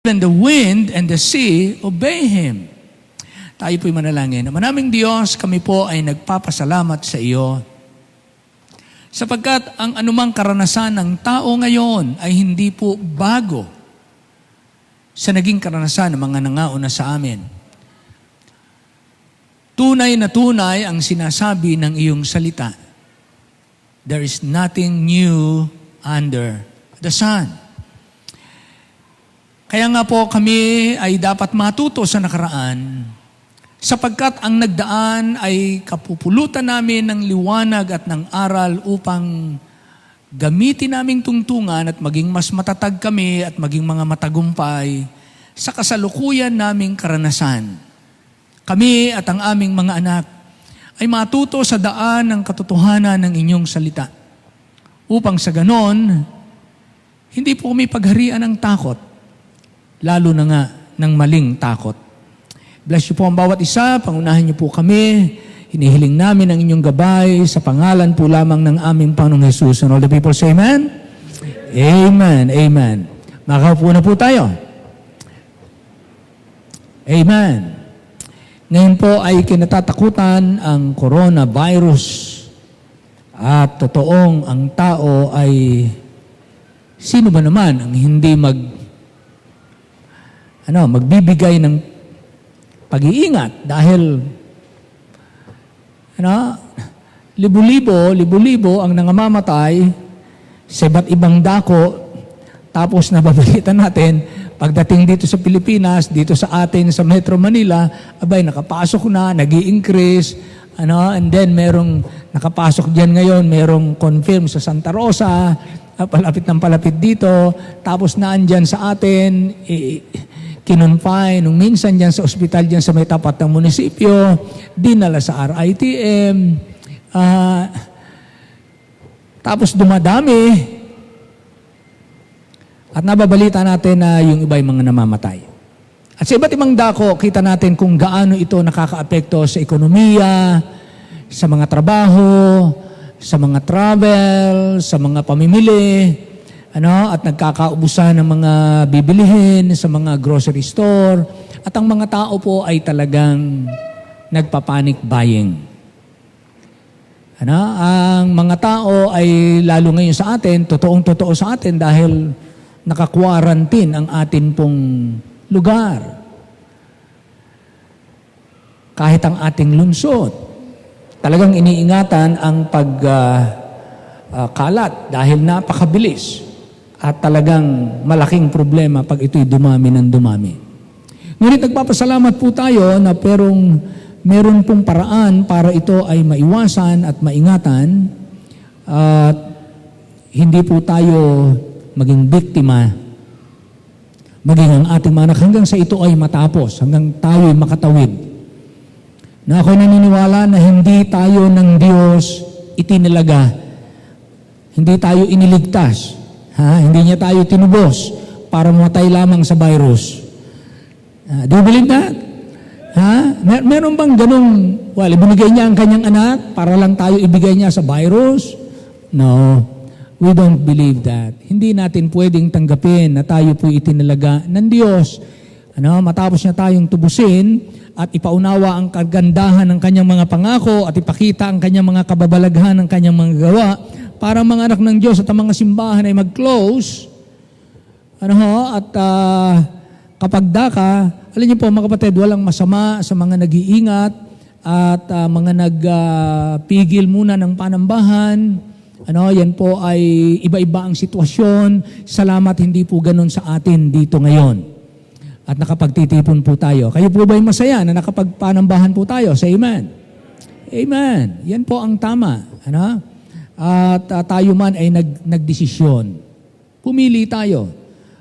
And the wind and the sea obey Him. Tayo po'y manalangin. Manaming Diyos, kami po ay nagpapasalamat sa iyo sapagkat ang anumang karanasan ng tao ngayon ay hindi po bago sa naging karanasan ng mga nangauna sa amin. Tunay na tunay ang sinasabi ng iyong salita. There is nothing new under the sun. Kaya nga po kami ay dapat matuto sa nakaraan sapagkat ang nagdaan ay kapupulutan namin ng liwanag at ng aral upang gamitin naming tungtungan at maging mas matatag kami at maging mga matagumpay sa kasalukuyan naming karanasan. Kami at ang aming mga anak ay matuto sa daan ng katotohanan ng inyong salita upang sa ganon, hindi po kami pagharian ng takot, lalo na nga ng maling takot. Bless you po ang bawat isa. Pangunahin niyo po kami. Hinihiling namin ang inyong gabay sa pangalan po lamang ng aming Panginoong Jesus. And all the people say amen? Amen. Amen. Makaupo na po tayo. Amen. Ngayon po ay kinatatakutan ang coronavirus. At totoong ang tao ay sino ba naman ang hindi magbibigay ng pag-iingat dahil libo-libo ang nangamamatay sa iba't ibang dako, tapos nababalitan natin pagdating dito sa Pilipinas, dito sa atin sa Metro Manila, abay nakapasok na, nag-i-increase, and then merong nakapasok diyan ngayon, merong confirm sa Santa Rosa, palapit ng palapit dito, tapos naandyan sa atin, kinonfine, nung minsan dyan sa ospital dyan sa may tapat ng munisipyo, dinala sa RITM, tapos dumadami, at nababalita natin na yung iba yung mga namamatay. At sa iba't ibang dako, kita natin kung gaano ito nakakaapekto sa ekonomiya, sa mga trabaho, sa mga travel, sa mga pamimili, at nagkakaubusan ng mga bibilihin sa mga grocery store. At ang mga tao po ay talagang nagpa-panic buying. Ang mga tao ay lalo ngayon sa atin, totoong-totoo sa atin dahil naka-quarantine ang atin pong lugar. Kahit ang ating lungsod, talagang iniingatan ang pagkalat dahil napakabilis. At talagang malaking problema pag ito'y dumami ng dumami. Ngunit nagpapasalamat po tayo na meron pong paraan para ito ay maiwasan at maingatan at hindi po tayo maging biktima, maging ang ating mga anak hanggang sa ito ay matapos, hanggang tayo ay makatawid. Na ako'y naniniwala na hindi tayo ng Diyos itinilaga, hindi tayo iniligtas, hindi niya tayo tinubos para mamatay lamang sa virus. Do you believe that? Meron bang ganung, ibinigay niya ang kanyang anak para lang tayo ibigay niya sa virus? No, we don't believe that. Hindi natin pwedeng tanggapin na tayo po itinalaga ng Diyos. Matapos niya tayong tubusin at ipaunawa ang kagandahan ng kanyang mga pangako at ipakita ang kanyang mga kababalaghan ng kanyang mga gawa, para mga anak ng Diyos at ang mga simbahan ay mag-close, kapag daka, alam niyo po mga kapatid, walang masama sa mga nag-iingat at mga nagpigil muna ng panambahan. Yan po ay iba-iba ang sitwasyon. Salamat hindi po ganun sa atin dito ngayon. At nakapagtitipon po tayo. Kayo po ba'y masaya na nakapagpanambahan po tayo? Say amen. Amen. Yan po ang tama. At tayo man ay nagdesisyon. Pumili tayo.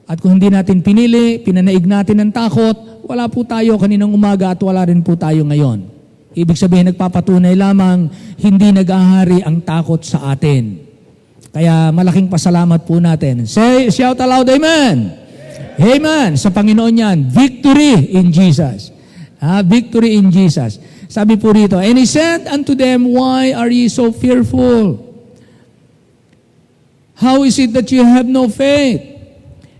At kung hindi natin pinili, pinanaig natin ng takot, wala po tayo kaninang umaga at wala rin po tayo ngayon. Ibig sabihin, nagpapatunay lamang, hindi nag-ahari ang takot sa atin. Kaya malaking pasalamat po natin. Shout aloud, amen! Amen! Sa Panginoon yan, victory in Jesus. Victory in Jesus. Sabi po rito, and He said unto them, why are ye so fearful? How is it that you have no faith?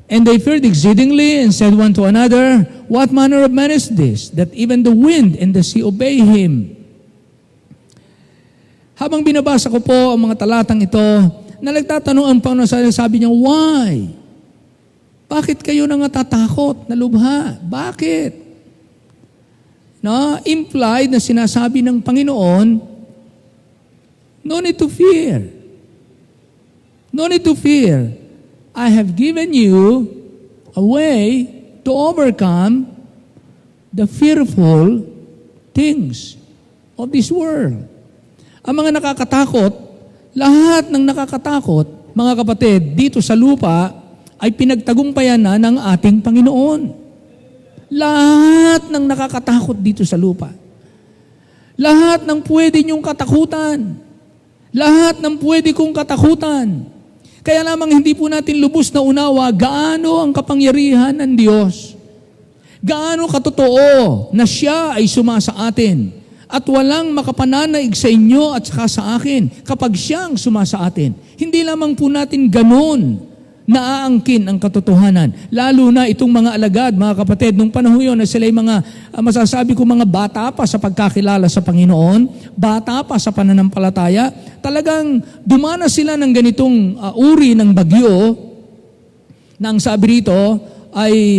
And they feared exceedingly and said one to another, "What manner of man is this, that even the wind and the sea obey him?" Habang binabasa ko po ang mga talatang ito, na nagtatanong ang Panginoon, sabi niya, "Why? Bakit kayo natatakot na lubha? Bakit?" No, implied na sinasabi ng Panginoon, no need to fear. No need to fear. I have given you a way to overcome the fearful things of this world. Ang mga nakakatakot, lahat ng nakakatakot, mga kapatid, dito sa lupa, ay pinagtagumpayan na ng ating Panginoon. Lahat ng nakakatakot dito sa lupa. Lahat ng pwede niyong katakutan. Lahat ng pwede kong katakutan. Kaya lamang hindi po natin lubos na unawa gaano ang kapangyarihan ng Diyos. Gaano katotoo na Siya ay sumasa atin. At walang makapananaig sa inyo at saka sa akin kapag Siya ang sumasa atin. Hindi lamang po natin ganun naaangkin ang katotohanan. Lalo na itong mga alagad, mga kapatid, nung panahon yun na sila'y mga, masasabi ko mga bata pa sa pagkakilala sa Panginoon, bata pa sa pananampalataya, talagang dumanas sila ng ganitong uri ng bagyo na ang sabi rito ay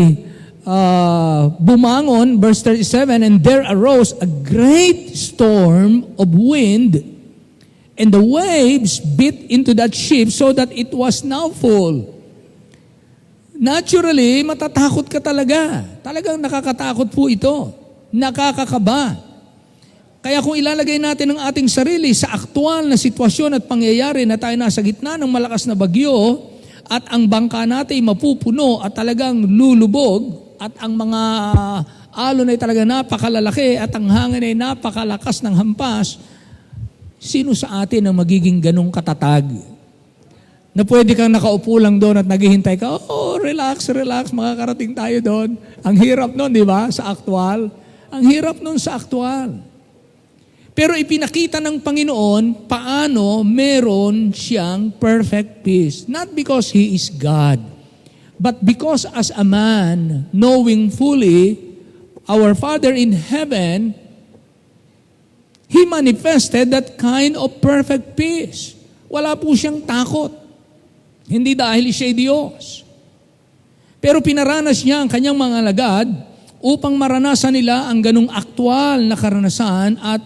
bumangon, verse 37, and there arose a great storm of wind, and the waves beat into that ship so that it was now full. Naturally, matatakot ka talaga. Talagang nakakatakot po ito. Nakakakaba. Kaya kung ilalagay natin ang ating sarili sa aktual na sitwasyon at pangyayari na tayo nasa gitna ng malakas na bagyo at ang bangka natin mapupuno at talagang lulubog at ang mga alon ay talaga napakalalaki at ang hangin ay napakalakas ng hampas, sino sa atin ang magiging ganong katatag? Na pwede kang nakaupo lang doon at naghihintay ka, relax, makakarating tayo doon. Ang hirap nun, di ba, sa aktual? Ang hirap nun sa aktual. Pero ipinakita ng Panginoon paano meron siyang perfect peace. Not because He is God, but because as a man, knowing fully our Father in heaven, He manifested that kind of perfect peace. Wala po siyang takot. Hindi dahil siya'y Diyos. Pero pinaranas niya ang kanyang mga alagad upang maranasan nila ang ganung aktwal na karanasan at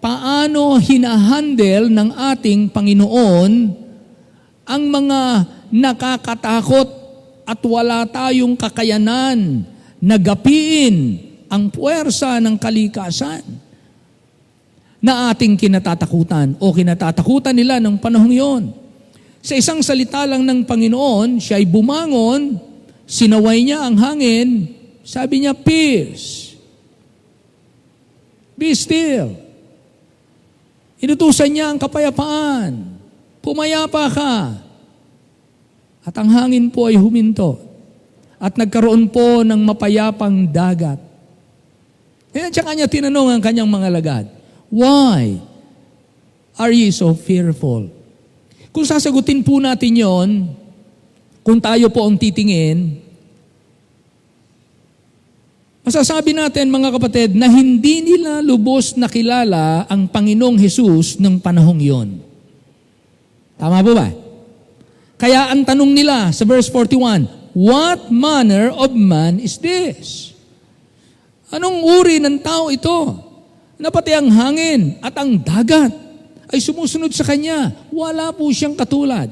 paano hinahandle ng ating Panginoon ang mga nakakatakot at wala tayong kakayanan na gapiin ang puwersa ng kalikasan na ating kinatatakutan o kinatatakutan nila ng panahong yon. Sa isang salita lang ng Panginoon, siya ay bumangon, sinaway niya ang hangin, sabi niya, "Peace. Be still." Inutusan niya ang kapayapaan. Pumayapa ka. At ang hangin po ay huminto. At nagkaroon po ng mapayapang dagat. Kaya siya kanya tinanong ang kanyang mga alagad, "Why are ye so fearful?" Kung sasagutin po natin yon, kung tayo po ang titingin, masasabi natin mga kapatid na hindi nila lubos nakilala ang Panginoong Hesus ng panahong yon. Tama po ba? Kaya ang tanong nila sa verse 41, "What manner of man is this?" Anong uri ng tao ito? Na pati ang hangin at ang dagat ay sumusunod sa Kanya. Wala po siyang katulad.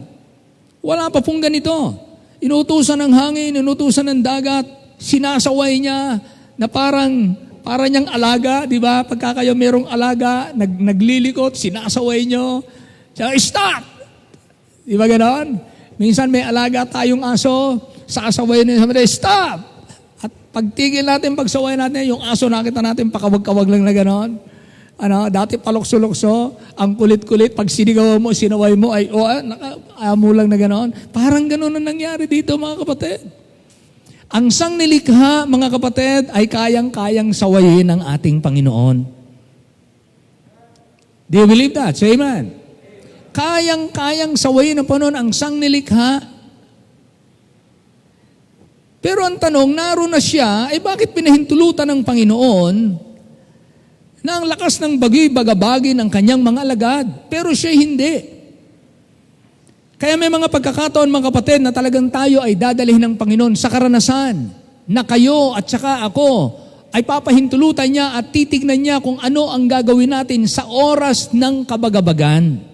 Wala pa pong ganito. Inutusan ng hangin, inutusan ng dagat, sinasaway niya na parang niyang alaga, di ba? Pagka kayo merong alaga, naglilikot, sinasaway niyo. Stop! Di ba ganon? Minsan may alaga tayong aso, sasaway niya, stop! At pagtigil natin, pagsaway natin, yung aso nakita natin, pakawag-kawag lang na ganon. Dati palokso-lokso, ang kulit-kulit, pag sinigaw mo, sinaway mo, ay amo lang na gano'n. Parang gano'n ang nangyari dito, mga kapatid. Ang sangnilikha, mga kapatid, ay kayang-kayang sawayin ng ating Panginoon. Do you believe that? Say amen. Kayang-kayang sawayin ng Panginoon ang sangnilikha. Pero ang tanong, naroon na siya, bakit pinahintulutan ng Panginoon na ang lakas ng bagay-bagabagi ng kanyang mga alagad, pero siya hindi? Kaya may mga pagkakataon, mga kapatid, na talagang tayo ay dadalhin ng Panginoon sa karanasan na kayo at saka ako ay papahintulutan niya at titignan niya kung ano ang gagawin natin sa oras ng kabagabagan.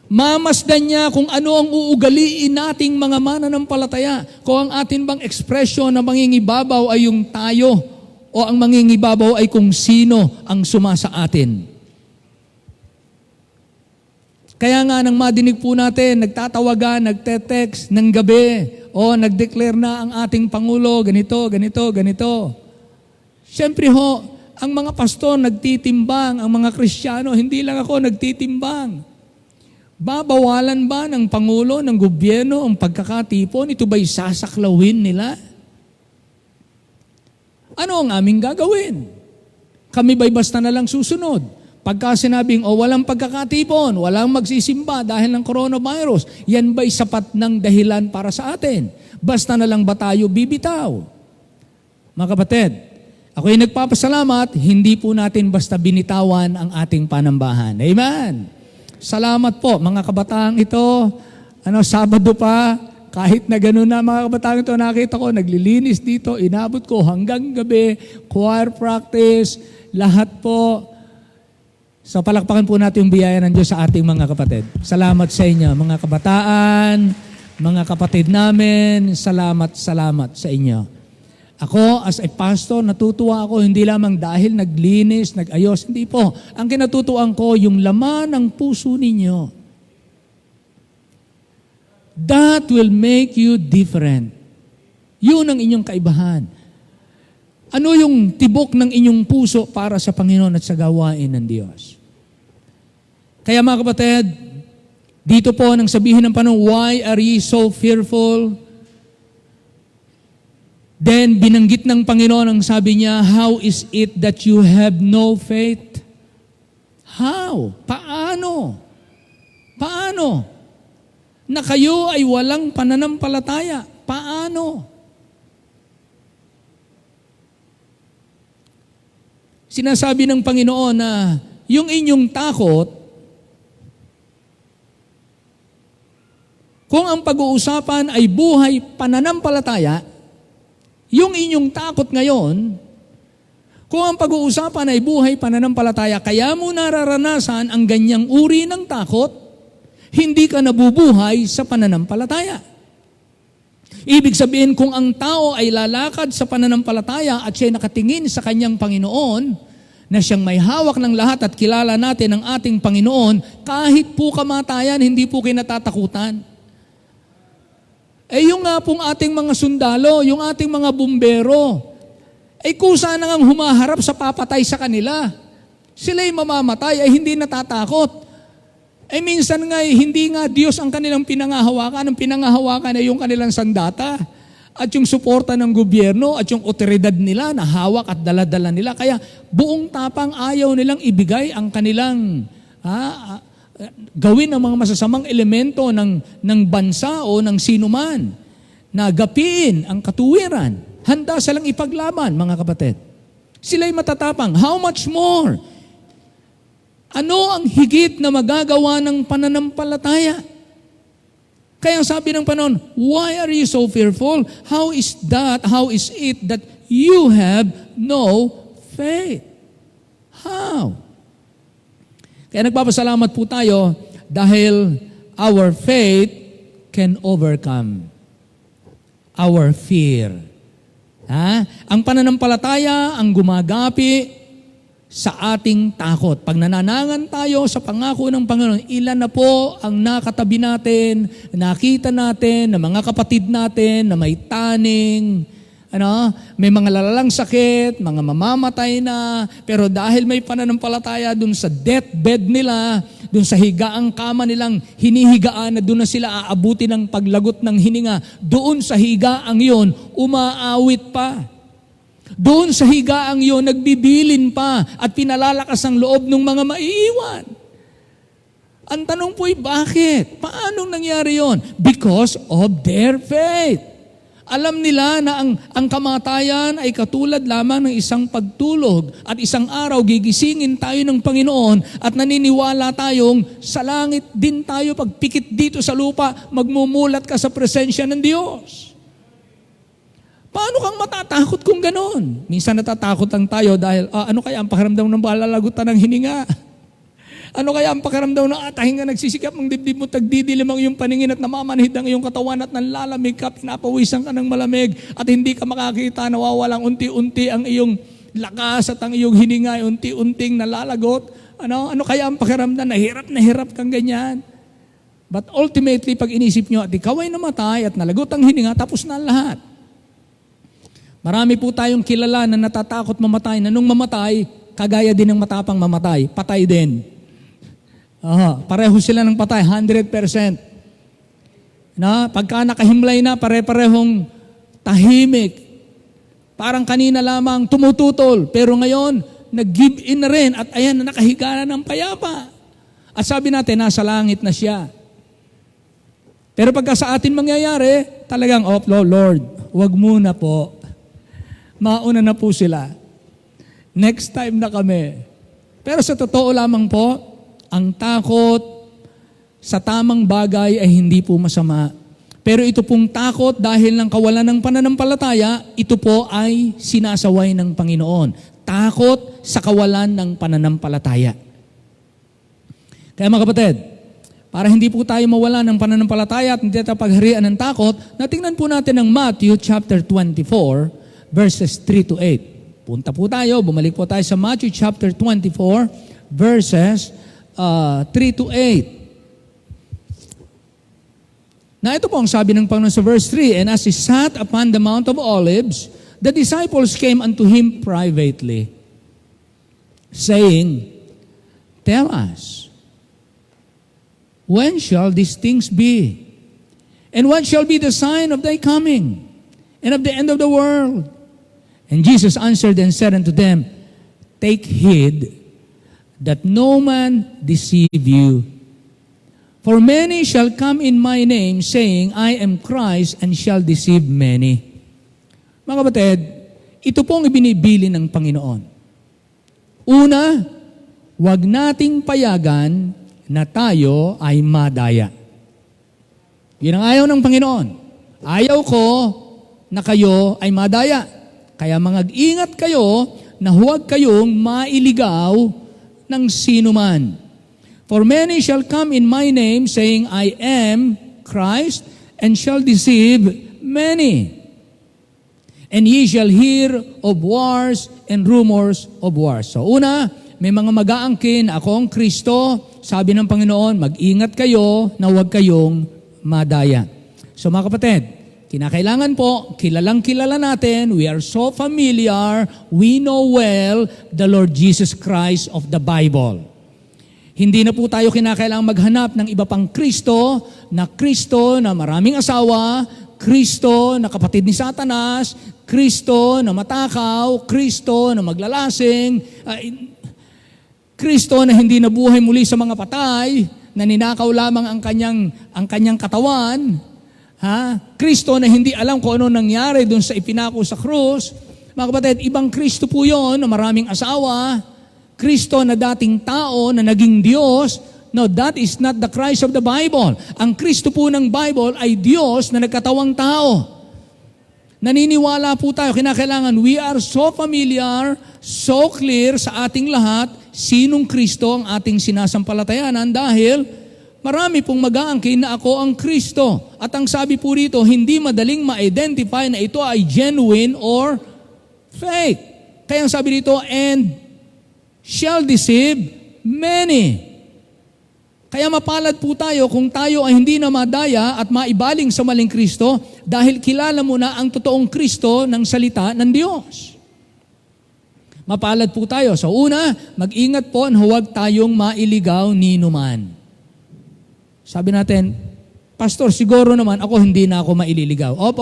Mamasdan niya kung ano ang uugaliin nating mga mananampalataya. Kung ang atin bang ekspresyon na mangingibabaw ay yung tayo o ang mangingibabaw ay kung sino ang sumasa atin. Kaya nga nang madinig po natin, nagtatawagan, nagte-text ng gabi, o nag-declare na ang ating Pangulo, ganito, ganito, ganito. Siyempre ho, ang mga pastor nagtitimbang, ang mga Kristiyano, hindi lang ako nagtitimbang. Babawalan ba ng Pangulo, ng gobyerno ang pagkakatipon? Ito ba'y sasaklawin nila? Ano ang aming gagawin? Kami ba'y basta na lang susunod? Pagka sinabing, walang pagkakatipon, walang magsisimba dahil ng coronavirus, yan ba'y sapat ng dahilan para sa atin? Basta na lang ba tayo bibitaw? Mga kapatid, ako'y nagpapasalamat, hindi po natin basta binitawan ang ating panambahan. Amen! Salamat po, mga kabataang ito. Sabado pa, kahit na gano'n na mga kabataang ito, nakita ko, naglilinis dito, inabot ko hanggang gabi, choir practice, lahat po. So palakpakan po natin yung biyaya ng Diyos sa ating mga kapatid. Salamat sa inyo, mga kabataan, mga kapatid namin, salamat sa inyo. Ako, as a pastor, natutuwa ako hindi lamang dahil naglinis, nag-ayos, hindi po. Ang kinatutuan ko, yung laman ng puso ninyo. That will make you different. Yun ang inyong kaibahan. Ano yung tibok ng inyong puso para sa Panginoon at sa gawain ng Diyos? Kaya mga kapatid, dito po nang sabihin ng Panginoon, why are ye so fearful? Then, binanggit ng Panginoon ang sabi niya, how is it that you have no faith? How? Paano? Paano? Na kayo ay walang pananampalataya. Paano? Sinasabi ng Panginoon na yung inyong takot, kung ang pag-uusapan ay buhay pananampalataya, yung inyong takot ngayon, kung ang pag-uusapan ay buhay pananampalataya, kaya mo nararanasan ang ganyang uri ng takot, hindi ka nabubuhay sa pananampalataya. Ibig sabihin, kung ang tao ay lalakad sa pananampalataya at siya'y nakatingin sa kanyang Panginoon, na siyang may hawak ng lahat at kilala natin ang ating Panginoon, kahit po kamatayan, hindi po kinatatakutan. Yung nga pong ating mga sundalo, yung ating mga bumbero, kusa na ngang humaharap sa papatay sa kanila. Sila'y mamamatay, hindi natatakot. Minsan nga, hindi nga Diyos ang kanilang pinangahawakan. Ang pinangahawakan ay yung kanilang sandata at yung suporta ng gobyerno at yung otoridad nila na hawak at daladala nila. Kaya buong tapang ayaw nilang ibigay ang kanilang gawin ang mga masasamang elemento ng bansa o ng sinuman na gapiin ang katuwiran. Handa silang ipaglaban, mga kapatid. Sila'y matatapang. How much more? Ano ang higit na magagawa ng pananampalataya? Kaya sabi ng Panginoon, why are you so fearful? How is it that you have no faith? How? Kaya nagpapasalamat po tayo dahil our faith can overcome our fear. Ang pananampalataya ang gumagapi sa ating takot. Pag nananangan tayo sa pangako ng Panginoon, ilan na po ang nakatabi natin, nakita natin, na mga kapatid natin na may taning, may mga lalalang sakit, mga mamamatay na, pero dahil may pananampalataya dun sa deathbed nila, dun sa higaang kama nilang hinihigaan na dun na sila aabuti ng paglagot ng hininga, doon sa higaang yon, umaawit pa. Doon sa higaang yon, nagbibilin pa at pinalalakas ang loob ng mga maiiwan. Ang tanong po ay bakit? Paano nangyari yon? Because of their faith. Alam nila na ang kamatayan ay katulad lamang ng isang pagtulog at isang araw gigisingin tayo ng Panginoon at naniniwala tayong sa langit din tayo pagpikit dito sa lupa, magmumulat ka sa presensya ng Diyos. Paano kang matatakot kung ganon? Minsan natatakot lang tayo dahil ano kaya ang pakiramdam ng balalagutan ng hininga? Ano kaya ang pakiramdam ng atahin nga nagsisikap ng dibdib mo, tagdidilim ang iyong paningin at namamanhid ang iyong katawan at nanlalamig ka, pinapawisan ka ng malamig at hindi ka makakita, nawawalang unti-unti ang iyong lakas at ang iyong hininga, unti-unting nalalagot. Ano kaya ang pakiramdam? Na hirap kang ganyan. But ultimately, pag inisip nyo at ikaw ay namatay at nalagot ang hininga, tapos na lahat. Marami po tayong kilala na natatakot mamatay, na nung mamatay, kagaya din ng matapang mamatay, patay din. Pareho sila ng patay, 100%. Pagka nakahimlay na, pare-parehong tahimik. Parang kanina lamang tumututol, pero ngayon, nag-give in na rin at ayan, nakahiga na ng payapa. At sabi natin, nasa langit na siya. Pero pagka sa atin mangyayari, talagang, Lord, wag muna po. Mauna na po sila. Next time na kami. Pero sa totoo lamang po, ang takot sa tamang bagay ay hindi po masama. Pero ito pong takot dahil ng kawalan ng pananampalataya, ito po ay sinasaway ng Panginoon. Takot sa kawalan ng pananampalataya. Kaya mga kapatid, para hindi po tayo mawala ng pananampalataya at hindi tayo pagharian ng takot, natingnan po natin ang Matthew chapter 24, verses 3 to 8. Punta po tayo, bumalik po tayo sa Matthew chapter 24, verses 3 to 8. Na ito po ang sabi ng Panginoon sa verse 3, and as he sat upon the Mount of Olives, the disciples came unto him privately, saying, Tell us, when shall these things be? And what shall be the sign of thy coming, and of the end of the world? And Jesus answered and said unto them, Take heed that no man deceive you. For many shall come in my name, saying, I am Christ, and shall deceive many. Mga kapatid, ito pong ibinibili ng Panginoon. Una, wag nating payagan na tayo ay madaya. Yan ang ayaw ng Panginoon. Ayaw ko na kayo ay madaya. Kaya mag-ingat kayo na huwag kayong mailigaw ng sino man. For many shall come in my name, saying, I am Christ, and shall deceive many. And ye shall hear of wars and rumors of wars. So una, may mga mag-aangkin, ako ang Kristo. Sabi ng Panginoon, mag-ingat kayo na huwag kayong madaya. So mga kapatid, kinakailangan po, kilalang-kilala natin, we are so familiar, we know well the Lord Jesus Christ of the Bible. Hindi na po tayo kinakailangang maghanap ng iba pang Kristo na maraming asawa, Kristo na kapatid ni Satanas, Kristo na matakaw, Kristo na maglalasing, Kristo na hindi nabuhay muli sa mga patay, na ninakaw lamang ang kanyang katawan, Kristo na hindi alam kung ano nangyari doon sa ipinako sa krus. Mga kapatid, ibang Kristo po yun na maraming asawa. Kristo na dating tao na naging Diyos. No, that is not the Christ of the Bible. Ang Kristo po ng Bible ay Diyos na nagkatawang tao. Naniniwala po tayo, kinakailangan, we are so familiar, so clear sa ating lahat, sinong Kristo ang ating sinasampalatayanan dahil marami pong mag-aangkin na ako ang Kristo. At ang sabi po rito, hindi madaling ma-identify na ito ay genuine or fake. Kaya ang sabi rito, and shall deceive many. Kaya mapalad po tayo kung tayo ay hindi na madaya at maibaling sa maling Kristo dahil kilala mo na ang totoong Kristo ng salita ng Diyos. Mapalad po tayo. So una, mag-ingat po na huwag tayong mailigaw ni numan. Sabi natin, Pastor, siguro naman ako hindi na ako maililigaw. Op.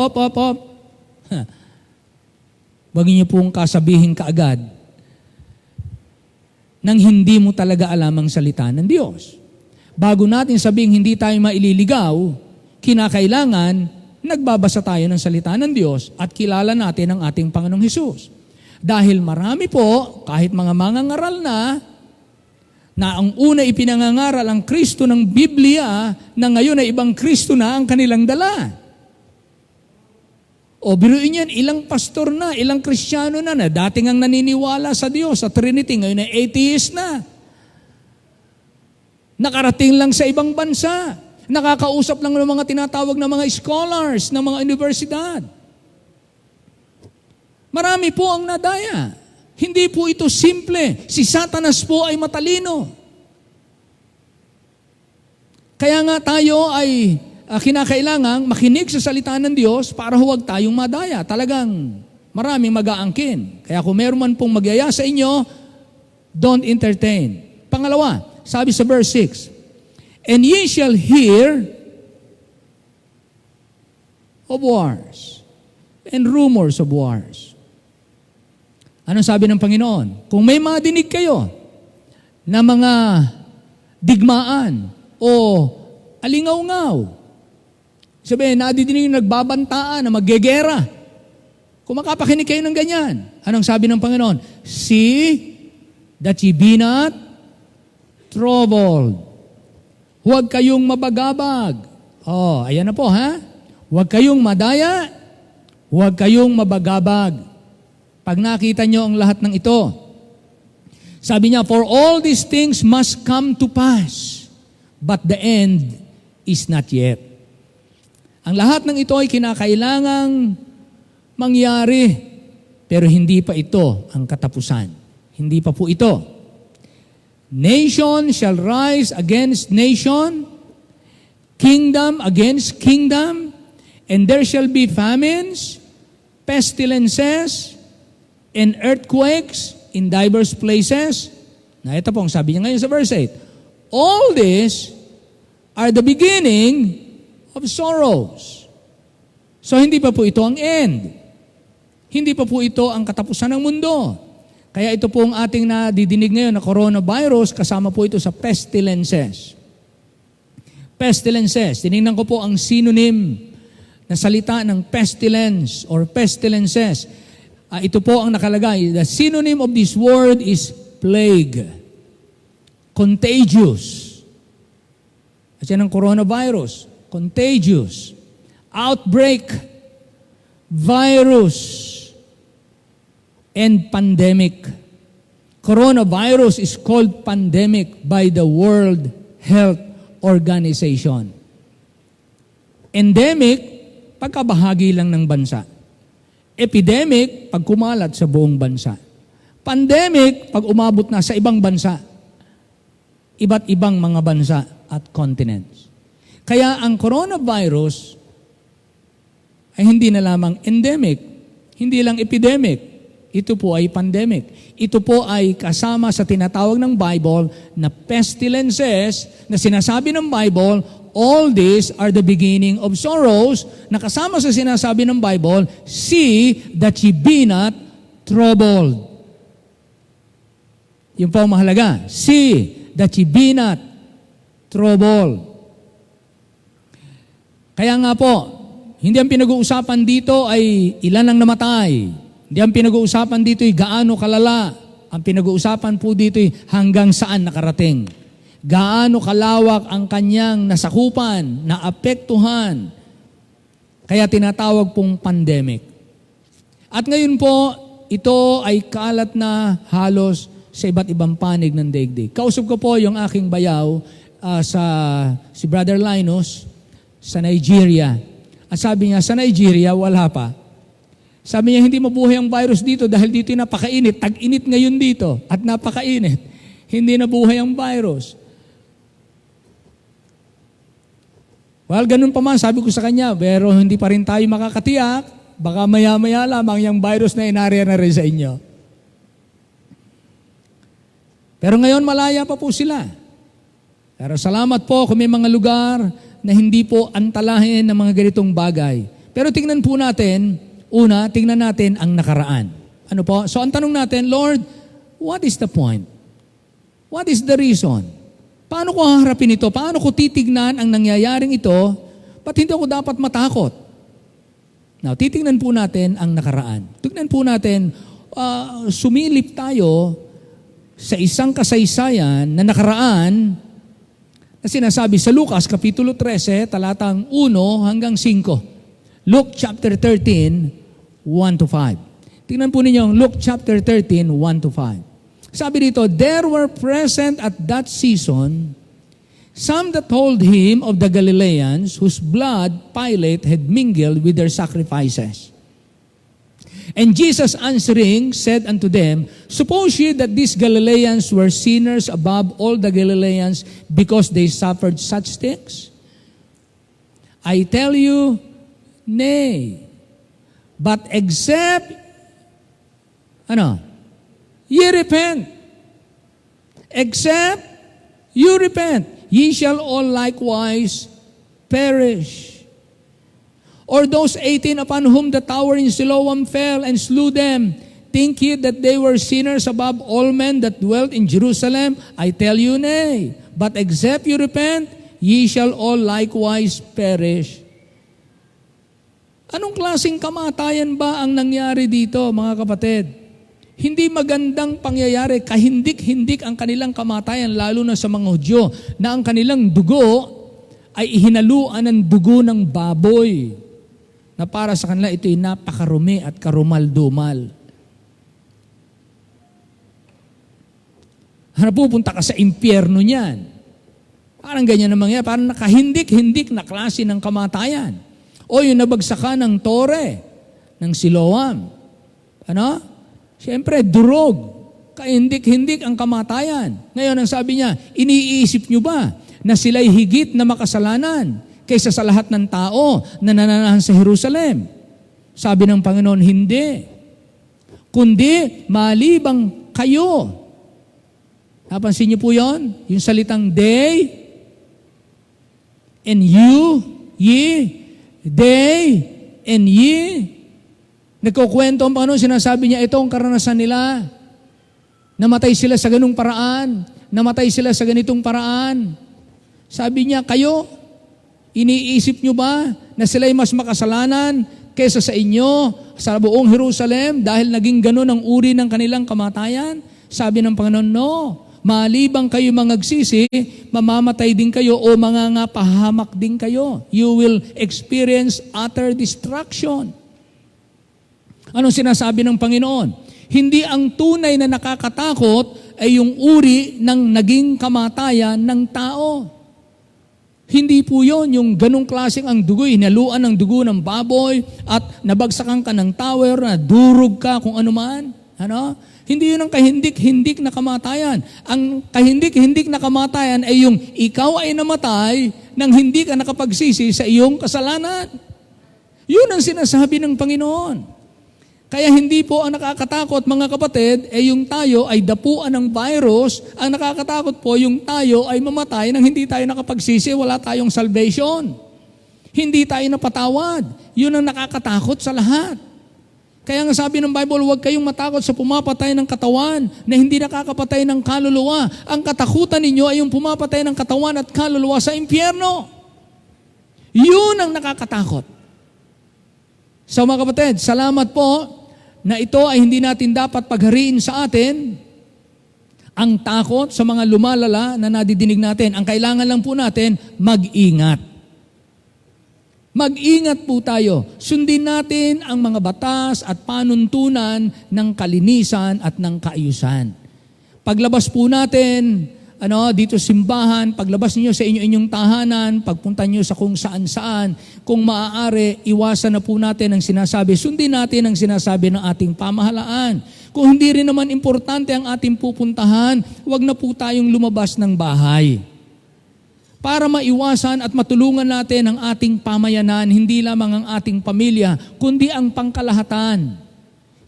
Huwag niyo pong kasabihin kaagad nang hindi mo talaga alam ang salita ng Diyos. Bago natin sabing hindi tayo maililigaw, kinakailangan nagbabasa tayo ng salita ng Diyos at kilala natin ang ating Panginoong Hesus. Dahil marami po, kahit mga mangangaral na ang una ipinangangaral ang Kristo ng Biblia, na ngayon ay ibang Kristo na ang kanilang dala. O biruin yan, ilang pastor na, ilang Kristiyano na dating ang naniniwala sa Diyos, sa Trinity, ngayon ay atheist na. Nakarating lang sa ibang bansa. Nakakausap lang ng mga tinatawag na mga scholars ng mga universidad. Marami po ang nadaya. Hindi po ito simple. Si Satanas po ay matalino. Kaya nga tayo ay kinakailangang makinig sa salita ng Diyos para huwag tayong madaya. Talagang maraming mag-aangkin. Kaya kung meron man pong magyaya sa inyo, don't entertain. Pangalawa, sabi sa verse 6, "And ye shall hear of wars and rumors of wars." Anong sabi ng Panginoon? Kung may madinig kayo na mga digmaan o alingaw-ngaw, sabihin, nadidinig yung nagbabantaan na maggegera. Kung makapakinig kayo ng ganyan, anong sabi ng Panginoon? "See that ye be not troubled." Huwag kayong mabagabag. Oh, ayan na po ha. Huwag kayong madaya. Huwag kayong mabagabag. Pag nakita nyo ang lahat ng ito, sabi niya, "For all these things must come to pass, but the end is not yet." Ang lahat ng ito ay kinakailangang mangyari, pero hindi pa ito ang katapusan. Hindi pa po ito. "Nation shall rise against nation, kingdom against kingdom, and there shall be famines, pestilences, and earthquakes in diverse places." Na ito pong sabi niya ngayon sa verse 8. "All these are the beginning of sorrows." So hindi pa po ito ang end. Hindi pa po ito ang katapusan ng mundo. Kaya ito po ang ating nadidinig ngayon na coronavirus, kasama po ito sa pestilences. Pestilences. Tinignan ko po ang synonym na salita ng pestilence or pestilences. Ito po ang nakalagay. The synonym of this word is plague. Contagious. At yan ang coronavirus. Contagious. Outbreak. Virus. And pandemic. Coronavirus is called pandemic by the World Health Organization. Endemic, pagkabahagi lang ng bansa. Epidemic, pag kumalat sa buong bansa. Pandemic, pag umabot na sa ibang bansa. Iba't ibang mga bansa at continents. Kaya ang coronavirus ay hindi na lamang endemic, hindi lang epidemic. Ito po ay pandemic. Ito po ay kasama sa tinatawag ng Bible na pestilences na sinasabi ng Bible, all these are the beginning of sorrows, na kasama sa sinasabi ng Bible, see that ye be not troubled. Yung po ang mahalaga. See that ye be not troubled. Kaya nga po, hindi ang pinag-uusapan dito ay ilan ang namatay. Hindi ang pinag-uusapan dito ay gaano kalala. Ang pinag-uusapan po dito ay hanggang saan nakarating. Gaano kalawak ang kanyang nasakupan, naapektuhan. Kaya tinatawag pong pandemic. At ngayon po, ito ay kalat na halos sa iba't ibang panig ng daigdig. Kausap ko po yung aking bayaw si Brother Linus sa Nigeria. At sabi niya, sa Nigeria, wala pa. Sabi niya, hindi mabuhay ang virus dito dahil dito yung napakainit. Tag-init ngayon dito at napakainit. Hindi nabuhay ang virus. Well, ganun pa man, sabi ko sa kanya, pero hindi pa rin tayo makakatiyak. Baka maya-maya lamang yung virus na inarya na rin sa inyo. Pero ngayon, malaya pa po sila. Pero salamat po kung may mga lugar na hindi po antalahin ng mga ganitong bagay. Pero tingnan po natin, tingnan natin ang nakaraan. Ano po? So ang tanong natin, Lord, what is the point? What is the reason? Paano ko haharapin ito? Paano ko titignan ang nangyayaring ito? Ba't hindi ako dapat matakot? Now, titingnan po natin ang nakaraan. Tignan po natin, sumilip tayo sa isang kasaysayan na nakaraan na sinasabi sa Lucas, Kapitulo 13, talatang 1 hanggang 5. Luke chapter 13, 1 to 5. Tingnan po ninyo ang Luke chapter 13, 1 to 5. Sabi dito, there were present at that season some that told him of the Galileans whose blood Pilate had mingled with their sacrifices. And Jesus answering said unto them, suppose ye that these Galileans were sinners above all the Galileans because they suffered such things? I tell you, nay. But except, ye repent. Except you repent, ye shall all likewise perish. Or those 18 upon whom the tower in Siloam fell and slew them, think ye that they were sinners above all men that dwelt in Jerusalem? I tell you, nay. But except you repent, ye shall all likewise perish. Anong klaseng kamatayan ba ang nangyari dito, mga kapatid? Hindi magandang pangyayari, kahindik-hindik ang kanilang kamatayan, lalo na sa mga Hudyo, na ang kanilang dugo ay ihinaluan ng dugo ng baboy, na para sa kanila ito'y napakarumi at karumal-dumal. Pupunta ka sa impyerno niyan. Parang ganyan na mangyayari, parang nakahindik-hindik na klase ng kamatayan. O yung nabagsakan ng tore, ng Siloam. Siyempre, durog. Kahindik-hindik ang kamatayan. Ngayon, ang sabi niya, iniisip niyo ba na sila'y higit na makasalanan kaysa sa lahat ng tao na nananahan sa Jerusalem? Sabi ng Panginoon, hindi. Kundi, malibang kayo. Napansin niyo po yon? Yung salitang they, and you, ye, they, and ye. Nagkukwento ang Panginoon, sinasabi niya, ito ang karanasan nila. Namatay sila sa ganung paraan. Namatay sila sa ganitong paraan. Sabi niya, kayo, iniisip niyo ba na sila'y mas makasalanan kaysa sa inyo sa buong Jerusalem dahil naging ganun ang uri ng kanilang kamatayan? Sabi ng Panginoon, no. Malibang kayo mangagsisi, mamamatay din kayo o mangangapahamak din kayo. You will experience utter destruction. Anong sinasabi ng Panginoon? Hindi ang tunay na nakakatakot ay yung uri ng naging kamatayan ng tao. Hindi po yun, yung ganong klaseng ang dugo, hinaluan ng dugo ng baboy at nabagsakan ka ng tower, na durog ka kung ano man. Hindi yun ang kahindik-hindik na kamatayan. Ang kahindik-hindik na kamatayan ay yung ikaw ay namatay nang hindi ka nakapagsisi sa iyong kasalanan. Yun ang sinasabi ng Panginoon. Kaya hindi po ang nakakatakot, mga kapatid, yung tayo ay dapuan ng virus. Ang nakakatakot po, yung tayo ay mamatay nang hindi tayo nakapagsisi, wala tayong salvation. Hindi tayo napatawad. Yun ang nakakatakot sa lahat. Kaya nga sabi ng Bible, huwag kayong matakot sa pumapatay ng katawan na hindi nakakapatay ng kaluluwa. Ang katakutan ninyo ay yung pumapatay ng katawan at kaluluwa sa impyerno. Yun ang nakakatakot. So mga kapatid, salamat po na ito ay hindi natin dapat paghariin sa atin. Ang takot sa mga lumalala na nadidinig natin. Ang kailangan lang po natin, mag-ingat. Mag-ingat po tayo. Sundin natin ang mga batas at panuntunan ng kalinisan at ng kaayusan. Paglabas po natin, dito simbahan, paglabas niyo sa inyong tahanan, pagpunta niyo sa kung saan-saan, kung maaari, iwasan na po natin ang sinasabi. Sundin natin ang sinasabi ng ating pamahalaan. Kung hindi rin naman importante ang ating pupuntahan, huwag na po tayong lumabas ng bahay. Para maiwasan at matulungan natin ang ating pamayanan, hindi lamang ang ating pamilya, kundi ang pangkalahatan.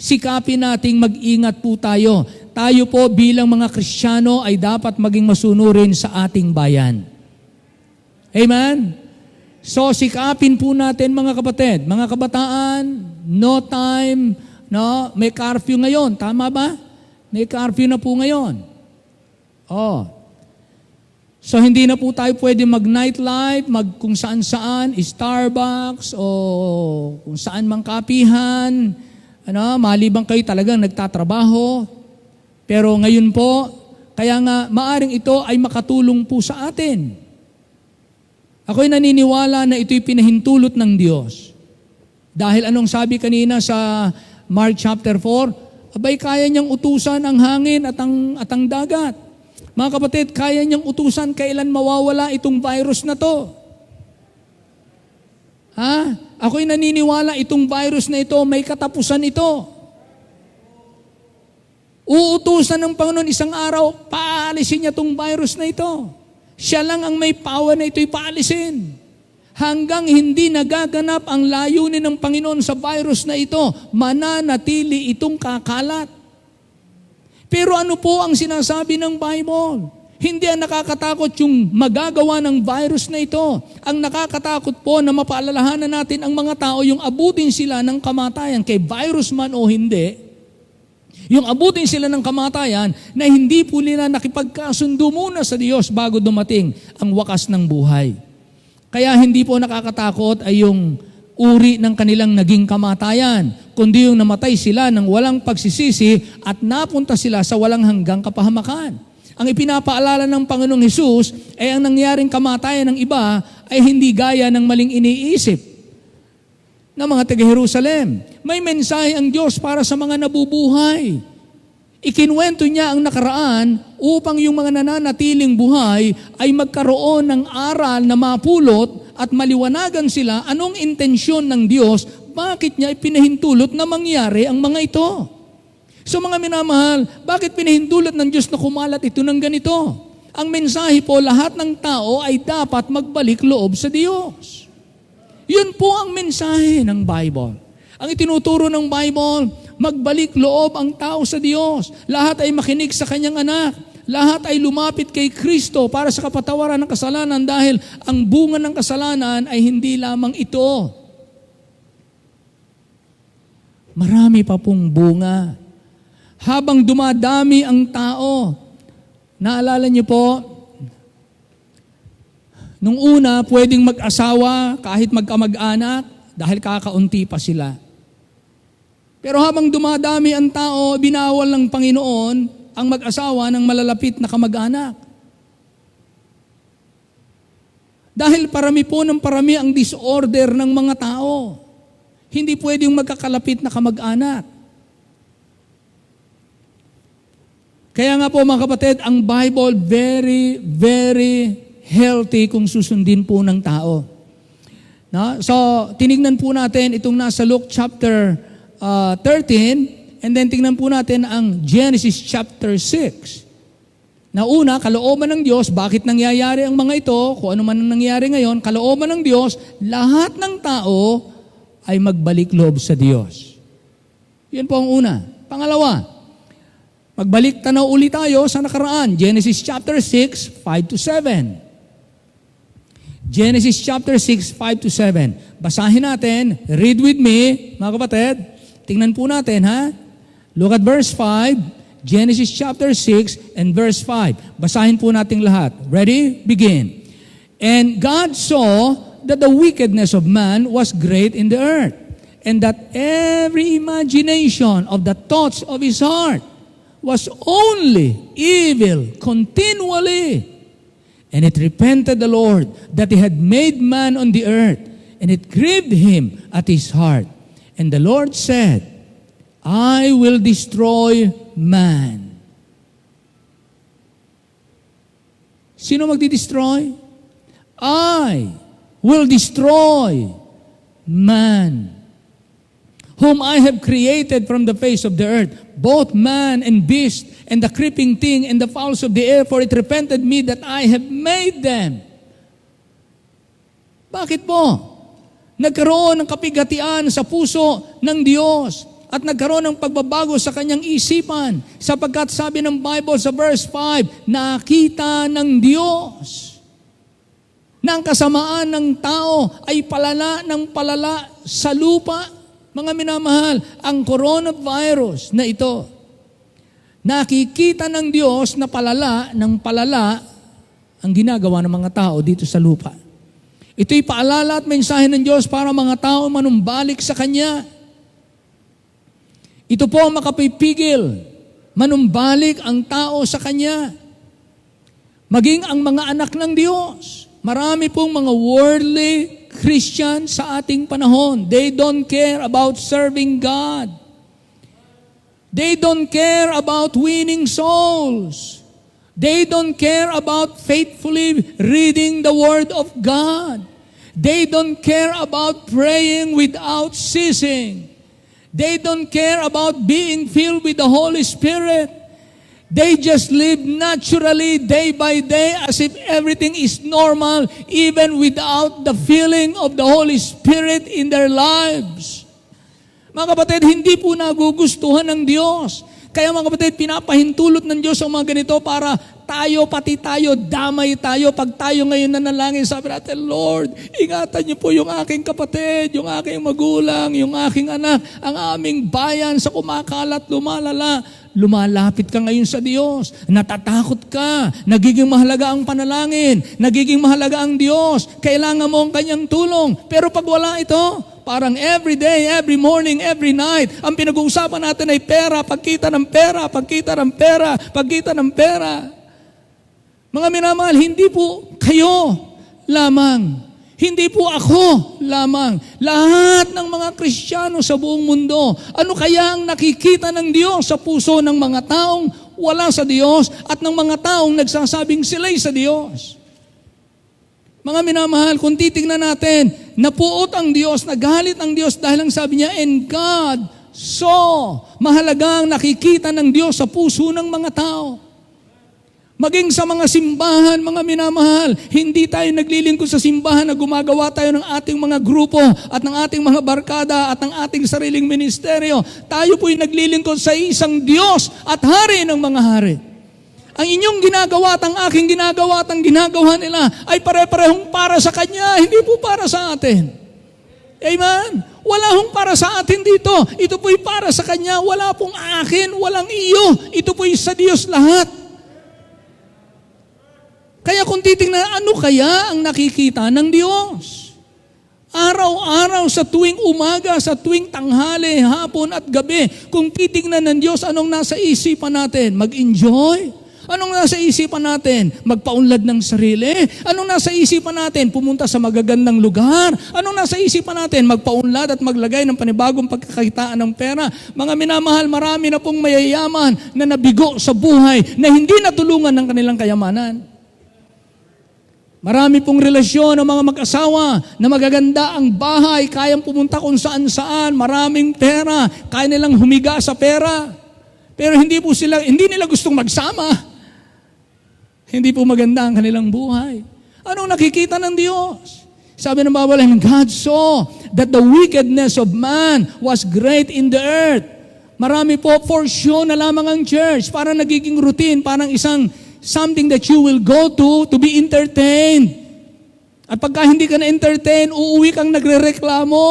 Sikapin nating mag-ingat po tayo. Tayo po bilang mga Kristiyano ay dapat maging masunurin sa ating bayan. Amen? So sikapin po natin mga kapatid, mga kabataan, no time, may curfew ngayon. Tama ba? May curfew na po ngayon. So hindi na po tayo pwede mag-nightlife, kung saan-saan, Starbucks o kung saan mang kapihan. Maliban kayo talagang nagtatrabaho. Pero ngayon po, kaya nga maaring ito ay makatulong po sa atin. Ako'y naniniwala na ito'y pinahintulot ng Diyos. Dahil anong sabi kanina sa Mark chapter 4, abay kaya niyang utusan ang hangin at ang dagat. Mga kapatid, kaya niyang utusan kailan mawawala itong virus na to. Ako'y naniniwala itong virus na ito, may katapusan ito. Uutusan ng Panginoon isang araw, paalisin niya itong virus na ito. Siya lang ang may power na ito'y paalisin. Hanggang hindi nagaganap ang layunin ng Panginoon sa virus na ito, mananatili itong kakalat. Pero ano po ang sinasabi ng Bible? Hindi ang nakakatakot yung magagawa ng virus na ito. Ang nakakatakot po na mapaalalahanan natin ang mga tao, yung abutin sila ng kamatayan, kay virus man o hindi, yung abutin sila ng kamatayan na hindi po nila nakipagkasundo muna sa Diyos bago dumating ang wakas ng buhay. Kaya hindi po nakakatakot ay yung uri ng kanilang naging kamatayan, kundi yung namatay sila ng walang pagsisisi at napunta sila sa walang hanggang kapahamakan. Ang ipinapaalala ng Panginoong Hesus ay ang nangyaring kamatayan ng iba ay hindi gaya ng maling iniisip ng mga taga-Jerusalem. May mensahe ang Diyos para sa mga nabubuhay. Ikinuwento niya ang nakaraan upang yung mga nananatiling buhay ay magkaroon ng aral na mapulot at maliwanagan sila anong intensyon ng Diyos, bakit niya ipinahintulot na mangyari ang mga ito. So mga minamahal, bakit pinahintulot ng Diyos na kumalat ito ng ganito? Ang mensahe po, lahat ng tao ay dapat magbalik loob sa Diyos. Yun po ang mensahe ng Bible. Ang itinuturo ng Bible, magbalik loob ang tao sa Diyos. Lahat ay makinig sa kanyang anak. Lahat ay lumapit kay Kristo para sa kapatawaran ng kasalanan dahil ang bunga ng kasalanan ay hindi lamang ito. Marami pa pong bunga. Habang dumadami ang tao, naalala niyo po, nung una pwedeng mag-asawa kahit magkamag-anak dahil kakaunti pa sila. Pero habang dumadami ang tao, binawal ng Panginoon ang mag-asawa ng malalapit na kamag-anak. Dahil parami po ng parami ang disorder ng mga tao. Hindi pwedeng magkakalapit na kamag-anak. Kaya nga po mga kapatid, ang Bible very, very healthy kung susundin po ng tao. No? So, tinignan po natin itong nasa Luke chapter 13, and then tingnan po natin ang Genesis chapter 6. Na una, kalooban ng Diyos, bakit nangyayari ang mga ito, kung ano man ang nangyayari ngayon, kalooban ng Diyos, lahat ng tao ay magbalik loob sa Diyos. Yan po ang una. Pangalawa, magbalik tanaw ulit tayo sa nakaraan. Genesis chapter 6, 5-7. Genesis chapter 6, 5-7. Basahin natin. Read with me, mga kapatid. Tingnan po natin, ha? Look at verse 5, Genesis chapter 6 and verse 5. Basahin po natin lahat. Ready? Begin. And God saw that the wickedness of man was great in the earth, and that every imagination of the thoughts of his heart was only evil continually. And it repented the Lord that he had made man on the earth, and it grieved him at his heart. And the Lord said, I will destroy man. Sino magdi-destroy? I will destroy man, whom I have created from the face of the earth, both man and beast, and the creeping thing and the fowls of the air, for it repented me that I have made them. Bakit po? Nagkaroon ng kapighatian sa puso ng Diyos at nagkaroon ng pagbabago sa kanyang isipan sapagkat sabi ng Bible sa verse 5, nakita ng Diyos na ang kasamaan ng tao ay palala ng palala sa lupa. Mga minamahal, ang coronavirus na ito, nakikita ng Diyos na palala ng palala ang ginagawa ng mga tao dito sa lupa. Ito'y paalala at mensahe ng Diyos para mga tao manumbalik sa Kanya. Ito po ang makapipigil, manumbalik ang tao sa Kanya. Maging ang mga anak ng Diyos. Marami pong mga worldly Christian sa ating panahon. They don't care about serving God. They don't care about winning souls. They don't care about faithfully reading the Word of God. They don't care about praying without ceasing. They don't care about being filled with the Holy Spirit. They just live naturally day by day as if everything is normal even without the feeling of the Holy Spirit in their lives. Mga kapatid, hindi po nagugustuhan ng Diyos. Kaya mga kapatid, pinapahintulot ng Diyos ang mga ganito para tayo, pati tayo, damay tayo. Pag tayo ngayon nanalangin, sabi natin, Lord, ingatan niyo po yung aking kapatid, yung aking magulang, yung aking anak, ang aming bayan sa kumakalat, lumalala. Lumalapit ka ngayon sa Diyos, natatakot ka, nagiging mahalaga ang panalangin, nagiging mahalaga ang Diyos, kailangan mo ang Kanyang tulong. Pero pag wala ito, parang every day, every morning, every night, ang pinag-uusapan natin ay pera, pagkita ng pera, pagkita ng pera, pagkita ng pera. Mga minamahal, hindi po kayo lamang. Hindi po ako lamang. Lahat ng mga Kristiyano sa buong mundo. Ano kaya ang nakikita ng Diyos sa puso ng mga taong wala sa Diyos at ng mga taong nagsasabing sila'y sa Diyos? Mga minamahal, kung titignan natin, napuot ang Diyos, nagalit ang Diyos dahil ang sabi niya, and God saw. Mahalagang nakikita ng Diyos sa puso ng mga tao. Maging sa mga simbahan, mga minamahal, hindi tayo naglilingkod sa simbahan na gumagawa tayo ng ating mga grupo at ng ating mga barkada at ng ating sariling ministeryo. Tayo po'y naglilingkod sa isang Diyos at Hari ng mga hari. Ang inyong ginagawa at ang aking ginagawa at ang ginagawa nila ay pare-parehong para sa Kanya, hindi po para sa atin. Amen? Wala hong para sa atin dito. Ito po'y para sa Kanya. Wala pong akin, walang iyo. Ito po'y sa Diyos lahat. Kaya kung titingnan, ano kaya ang nakikita ng Diyos? Araw-araw sa tuwing umaga, sa tuwing tanghali, hapon at gabi, kung titingnan ng Diyos, anong nasa isipan natin? Mag-enjoy? Anong nasa isipan natin? Magpaunlad ng sarili? Anong nasa isipan natin? Pumunta sa magagandang lugar? Anong nasa isipan natin? Magpaunlad at maglagay ng panibagong pagkakakitaan ng pera? Mga minamahal, marami na pong mayayaman na nabigo sa buhay na hindi natulungan ng kanilang kayamanan. Marami pong relasyon ng mga mag-asawa na magaganda ang bahay, kayang pumunta kung saan-saan, maraming pera, kaya nilang humiga sa pera. Pero hindi nila gustong magsama. Hindi po maganda ang kanilang buhay. Anong nakikita ng Diyos? Sabi ng Bible, and God saw that the wickedness of man was great in the earth. Marami po for show na lamang ang church, parang nagiging routine, parang isang something that you will go to be entertained. At pagka hindi ka na-entertain, uuwi kang nagrereklamo.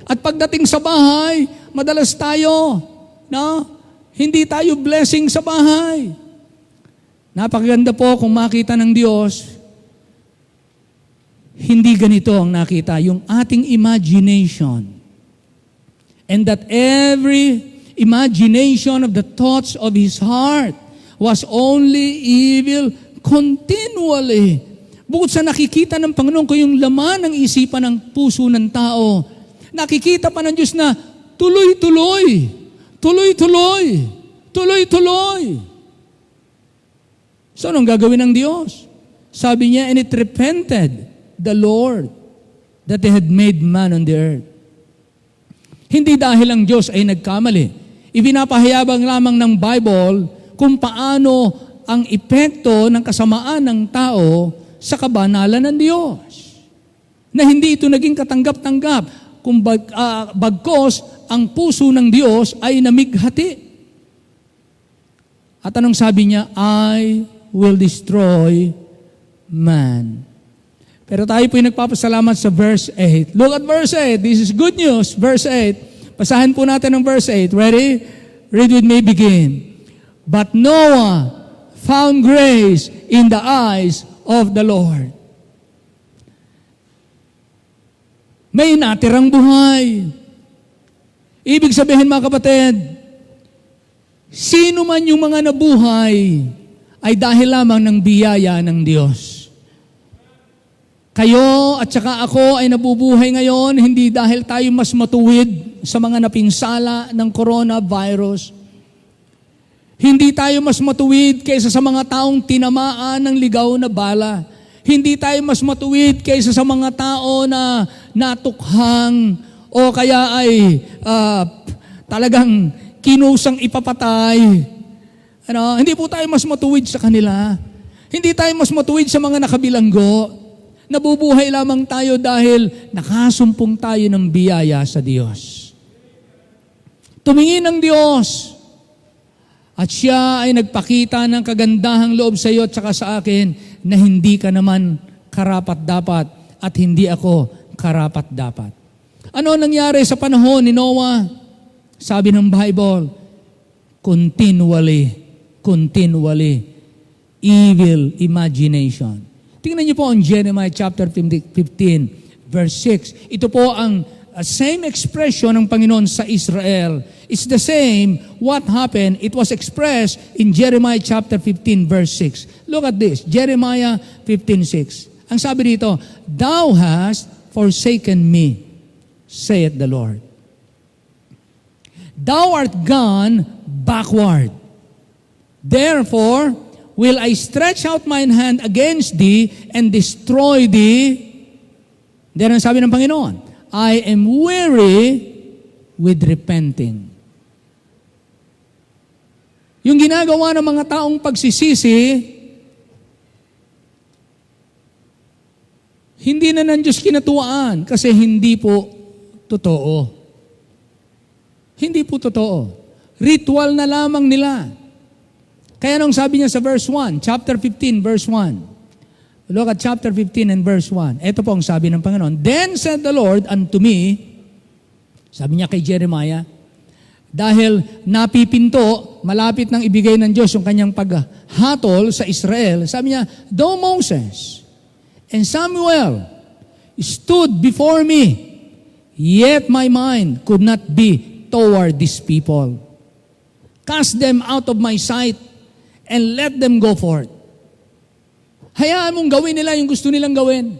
At pagdating sa bahay, madalas tayo, hindi tayo blessing sa bahay. Napakaganda po kung makita ng Diyos, hindi ganito ang nakita, yung ating imagination. And that every imagination of the thoughts of His heart was only evil continually. Bukod sa nakikita ng Panginoon ko yung laman ng isipan ng puso ng tao, nakikita pa ng Diyos na tuloy-tuloy, tuloy-tuloy, tuloy-tuloy. So, anong gagawin ng Diyos? Sabi niya, and it repented the Lord that He had made man on the earth. Hindi dahil ang Diyos ay nagkamali. Ipinapahayabang lamang ng Bible kung paano ang epekto ng kasamaan ng tao sa kabanalan ng Diyos. Na hindi ito naging katanggap-tanggap kung bagkos ang puso ng Diyos ay namighati. At anong sabi niya? I will destroy man. Pero tayo po'y nagpapasalamat sa verse 8. Look at verse 8. This is good news. Verse 8. Basahin po natin ang verse 8. Ready? Read with me, begin. But Noah found grace in the eyes of the Lord. May natirang buhay. Ibig sabihin mga kapatid, sino man yung mga nabuhay ay dahil lamang ng biyaya ng Diyos. Kayo at saka ako ay nabubuhay ngayon hindi dahil tayo mas matuwid sa mga napinsala ng coronavirus. Hindi tayo mas matuwid kaysa sa mga taong tinamaan ng ligaw na bala. Hindi tayo mas matuwid kaysa sa mga tao na natukhang o kaya ay talagang kinusang ipapatay. Hindi po tayo mas matuwid sa kanila. Hindi tayo mas matuwid sa mga nakabilanggo. Nabubuhay lamang tayo dahil nakasumpong tayo ng biyaya sa Diyos. Tumingin ang Diyos at siya ay nagpakita ng kagandahang loob sa iyo at saka sa akin na hindi ka naman karapat-dapat at hindi ako karapat-dapat. Ano nangyari sa panahon ni Noah? Sabi ng Bible, continually, evil imagination. Tingnan niyo po ang Jeremiah chapter 15, verse 6. Ito po ang same expression ng Panginoon sa Israel. It's the same what happened. It was expressed in Jeremiah chapter 15, verse 6. Look at this, Jeremiah 15:6. Ang sabi dito, Thou hast forsaken me, saith the Lord. Thou art gone backward. Therefore, will I stretch out mine hand against thee and destroy thee? Then ang sabi ng Panginoon, I am weary with repenting. Yung ginagawa ng mga taong pagsisisi, hindi na ng Diyos kinatuwaan kasi hindi po totoo. Hindi po totoo. Ritual na lamang nila. Kaya nung sabi niya sa verse 1, chapter 15, verse 1. Look at chapter 15 and verse 1. Ito po ang sabi ng Panginoon. Then said the Lord unto me, sabi niya kay Jeremiah, dahil napipinto, malapit nang ibigay ng Diyos yung kanyang paghatol sa Israel, sabi niya, Though Moses and Samuel stood before me, yet my mind could not be toward these people. Cast them out of my sight, and let them go forth. Hayaan mong gawin nila yung gusto nilang gawin.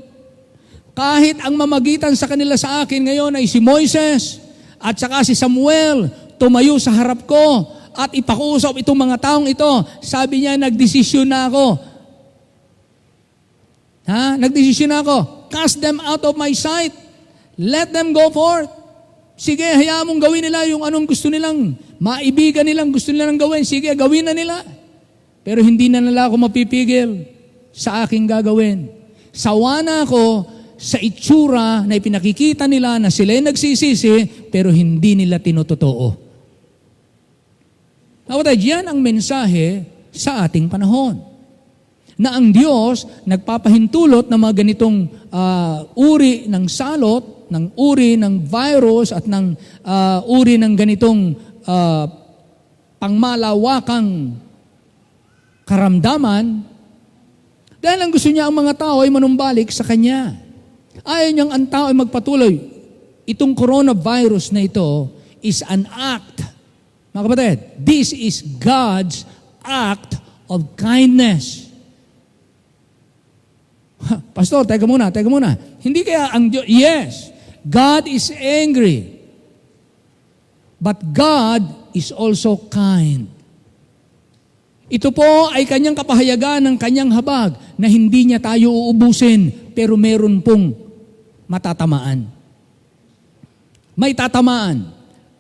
Kahit ang mamagitan sa kanila sa akin ngayon ay si Moises at saka si Samuel, tumayo sa harap ko at ipakusap itong mga taong ito. Sabi niya, nagdesisyon na ako. Nagdesisyon na ako. Cast them out of my sight. Let them go forth. Sige, hayaan mong gawin nila yung anong gusto nilang, maibigan nilang gusto nilang gawin. Sige, gawin na nila. Pero hindi na nila ako mapipigil sa aking gagawin. Sawa na ako sa itsura na ipinakikita nila na sila'y nagsisisi, pero hindi nila tinutotoo. Kapatid, yan ang mensahe sa ating panahon. Na ang Diyos nagpapahintulot ng mga ganitong uri ng salot, ng uri ng virus, at ng uri ng ganitong pangmalawakang karamdaman, dahil ang gusto niya ang mga tao ay manumbalik sa Kanya. Ayaw niyang ang tao ay magpatuloy. Itong coronavirus na ito is an act. Mga kapatid, this is God's act of kindness. Pastor, teka muna. Hindi kaya ang Diyos, yes, God is angry. But God is also kind. Ito po ay kanyang kapahayagan ng kanyang habag na hindi niya tayo uubusin, pero meron pong matatamaan. May tatamaan,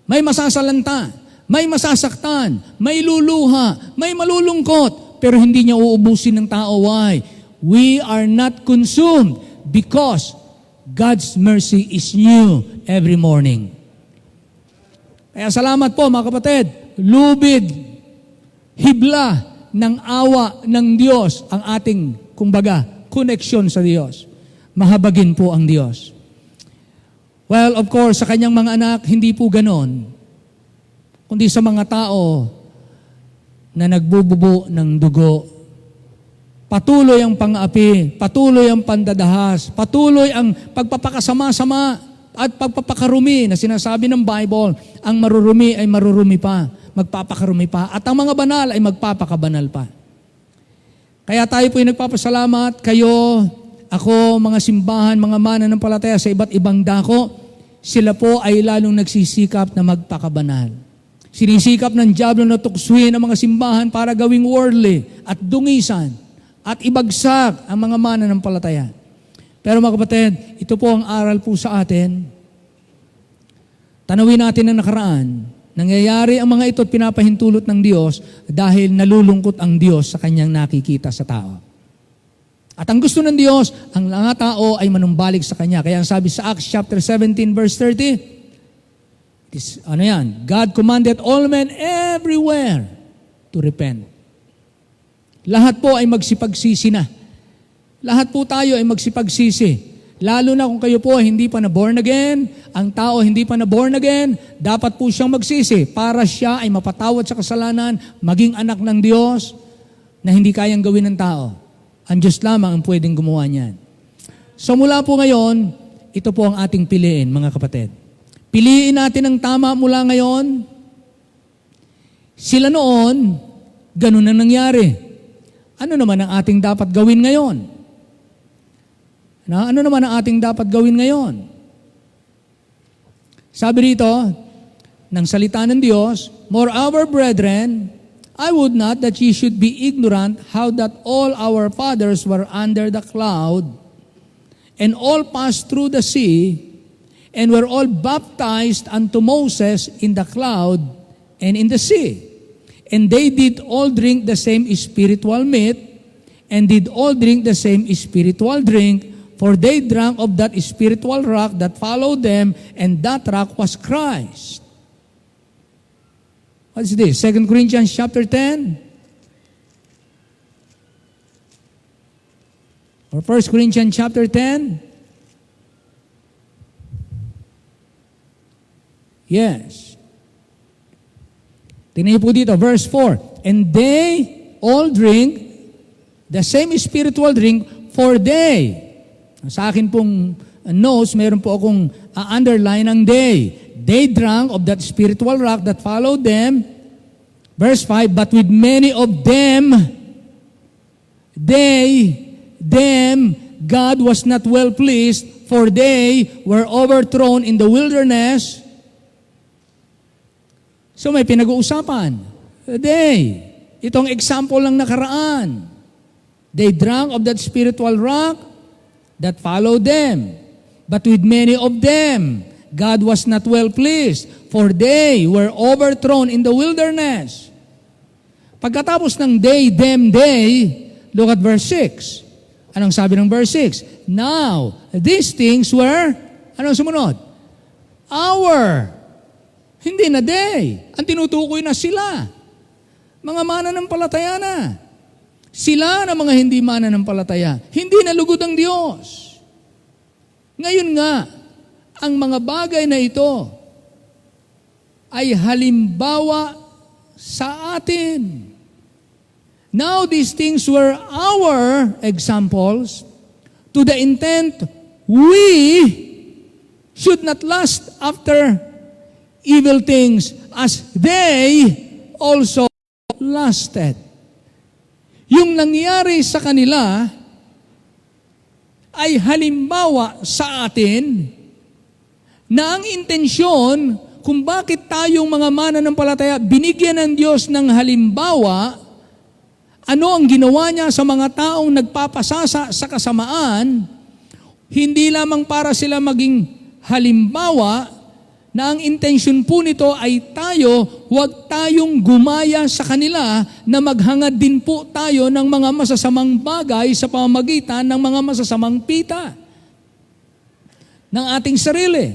may masasalanta, may masasaktan, may luluha, may malulungkot, pero hindi niya uubusin ng tao. Why? We are not consumed because God's mercy is new every morning. Kaya salamat po mga kapatid, lubid, hibla ng awa ng Diyos ang ating, kumbaga, koneksyon sa Diyos. Mahabagin po ang Diyos. Well, of course, sa kanyang mga anak, hindi po ganon. Kundi sa mga tao na nagbububo ng dugo patuloy ang pang-aapi, patuloy ang pandadahas, patuloy ang pagpapakasama-sama at pagpapakarumi na sinasabi ng Bible, ang marurumi ay marurumi pa, magpapakarumi pa, at ang mga banal ay magpapakabanal pa. Kaya tayo po ay nagpapasalamat, kayo, ako, mga simbahan, mga mananampalataya sa iba't ibang dako, sila po ay lalong nagsisikap na magpakabanal. Sinisikap ng dyablo na tuksuin ang mga simbahan para gawing worldly at dungisan at ibagsak ang mga mananampalataya. Pero mga kapatid, ito po ang aral po sa atin. Tanawin natin ang nakaraan. Nangyayari ang mga ito at pinapahintulot ng Diyos dahil nalulungkot ang Diyos sa kanyang nakikita sa tao. At ang gusto ng Diyos, ang mga tao ay manumbalik sa Kanya. Kaya ang sabi sa Acts chapter 17 verse 30, God commanded all men everywhere to repent. Lahat po ay magsipagsisi na. Lahat po tayo ay magsipagsisi. Lalo na kung kayo po hindi pa na born again, ang tao hindi pa na born again, dapat po siyang magsisi para siya ay mapatawad sa kasalanan, maging anak ng Diyos na hindi kayang gawin ng tao. Ang Diyos lamang ang pwedeng gumawa niyan. So mula po ngayon, ito po ang ating piliin, mga kapatid. Piliin natin ang tama mula ngayon. Sila noon, ganun ang nangyari. Ano naman ang ating dapat gawin ngayon? Ano naman ang ating dapat gawin ngayon? Sabi rito, ng salita ng Diyos, moreover, brethren, I would not that ye should be ignorant how that all our fathers were under the cloud, and all passed through the sea, and were all baptized unto Moses in the cloud and in the sea. And they did all drink the same spiritual meat, and did all drink the same spiritual drink, for they drank of that spiritual rock that followed them, and that rock was Christ. What is this? 2 Corinthians chapter 10? Or 1 Corinthians chapter 10? Yes. Tingnan niyo po dito, verse 4. And they all drink the same spiritual drink, for they. Sa akin pong notes, meron po akong underline ang they. They drank of that spiritual rock that followed them. Verse 5, but with many of them, God was not well pleased, for they were overthrown in the wilderness. So may pinag-uusapan. They. Itong example ng nakaraan. They drank of that spiritual rock that followed them. But with many of them, God was not well pleased, for they were overthrown in the wilderness. Pagkatapos ng they, them, they, look at verse 6. Anong sabi ng verse 6? Now, these things were, anong sumunod? Our. Hindi na they. Ang tinutukoy na sila. Mga mananampalataya na. Sila na mga hindi mananampalataya. Hindi na lugod ang Diyos. Ngayon nga, ang mga bagay na ito ay halimbawa sa atin. Now these things were our examples to the intent we should not lust after evil things as they also lusted. Yung nangyari sa kanila ay halimbawa sa atin na ang intensyon kung bakit tayong mga mananampalataya binigyan ng Diyos ng halimbawa, ano ang ginawa niya sa mga taong nagpapasasa sa kasamaan, hindi lamang para sila maging halimbawa, na ang intensyon po nito ay tayo, huwag tayong gumaya sa kanila na maghangad din po tayo ng mga masasamang bagay sa pamamagitan ng mga masasamang pita ng ating sarili.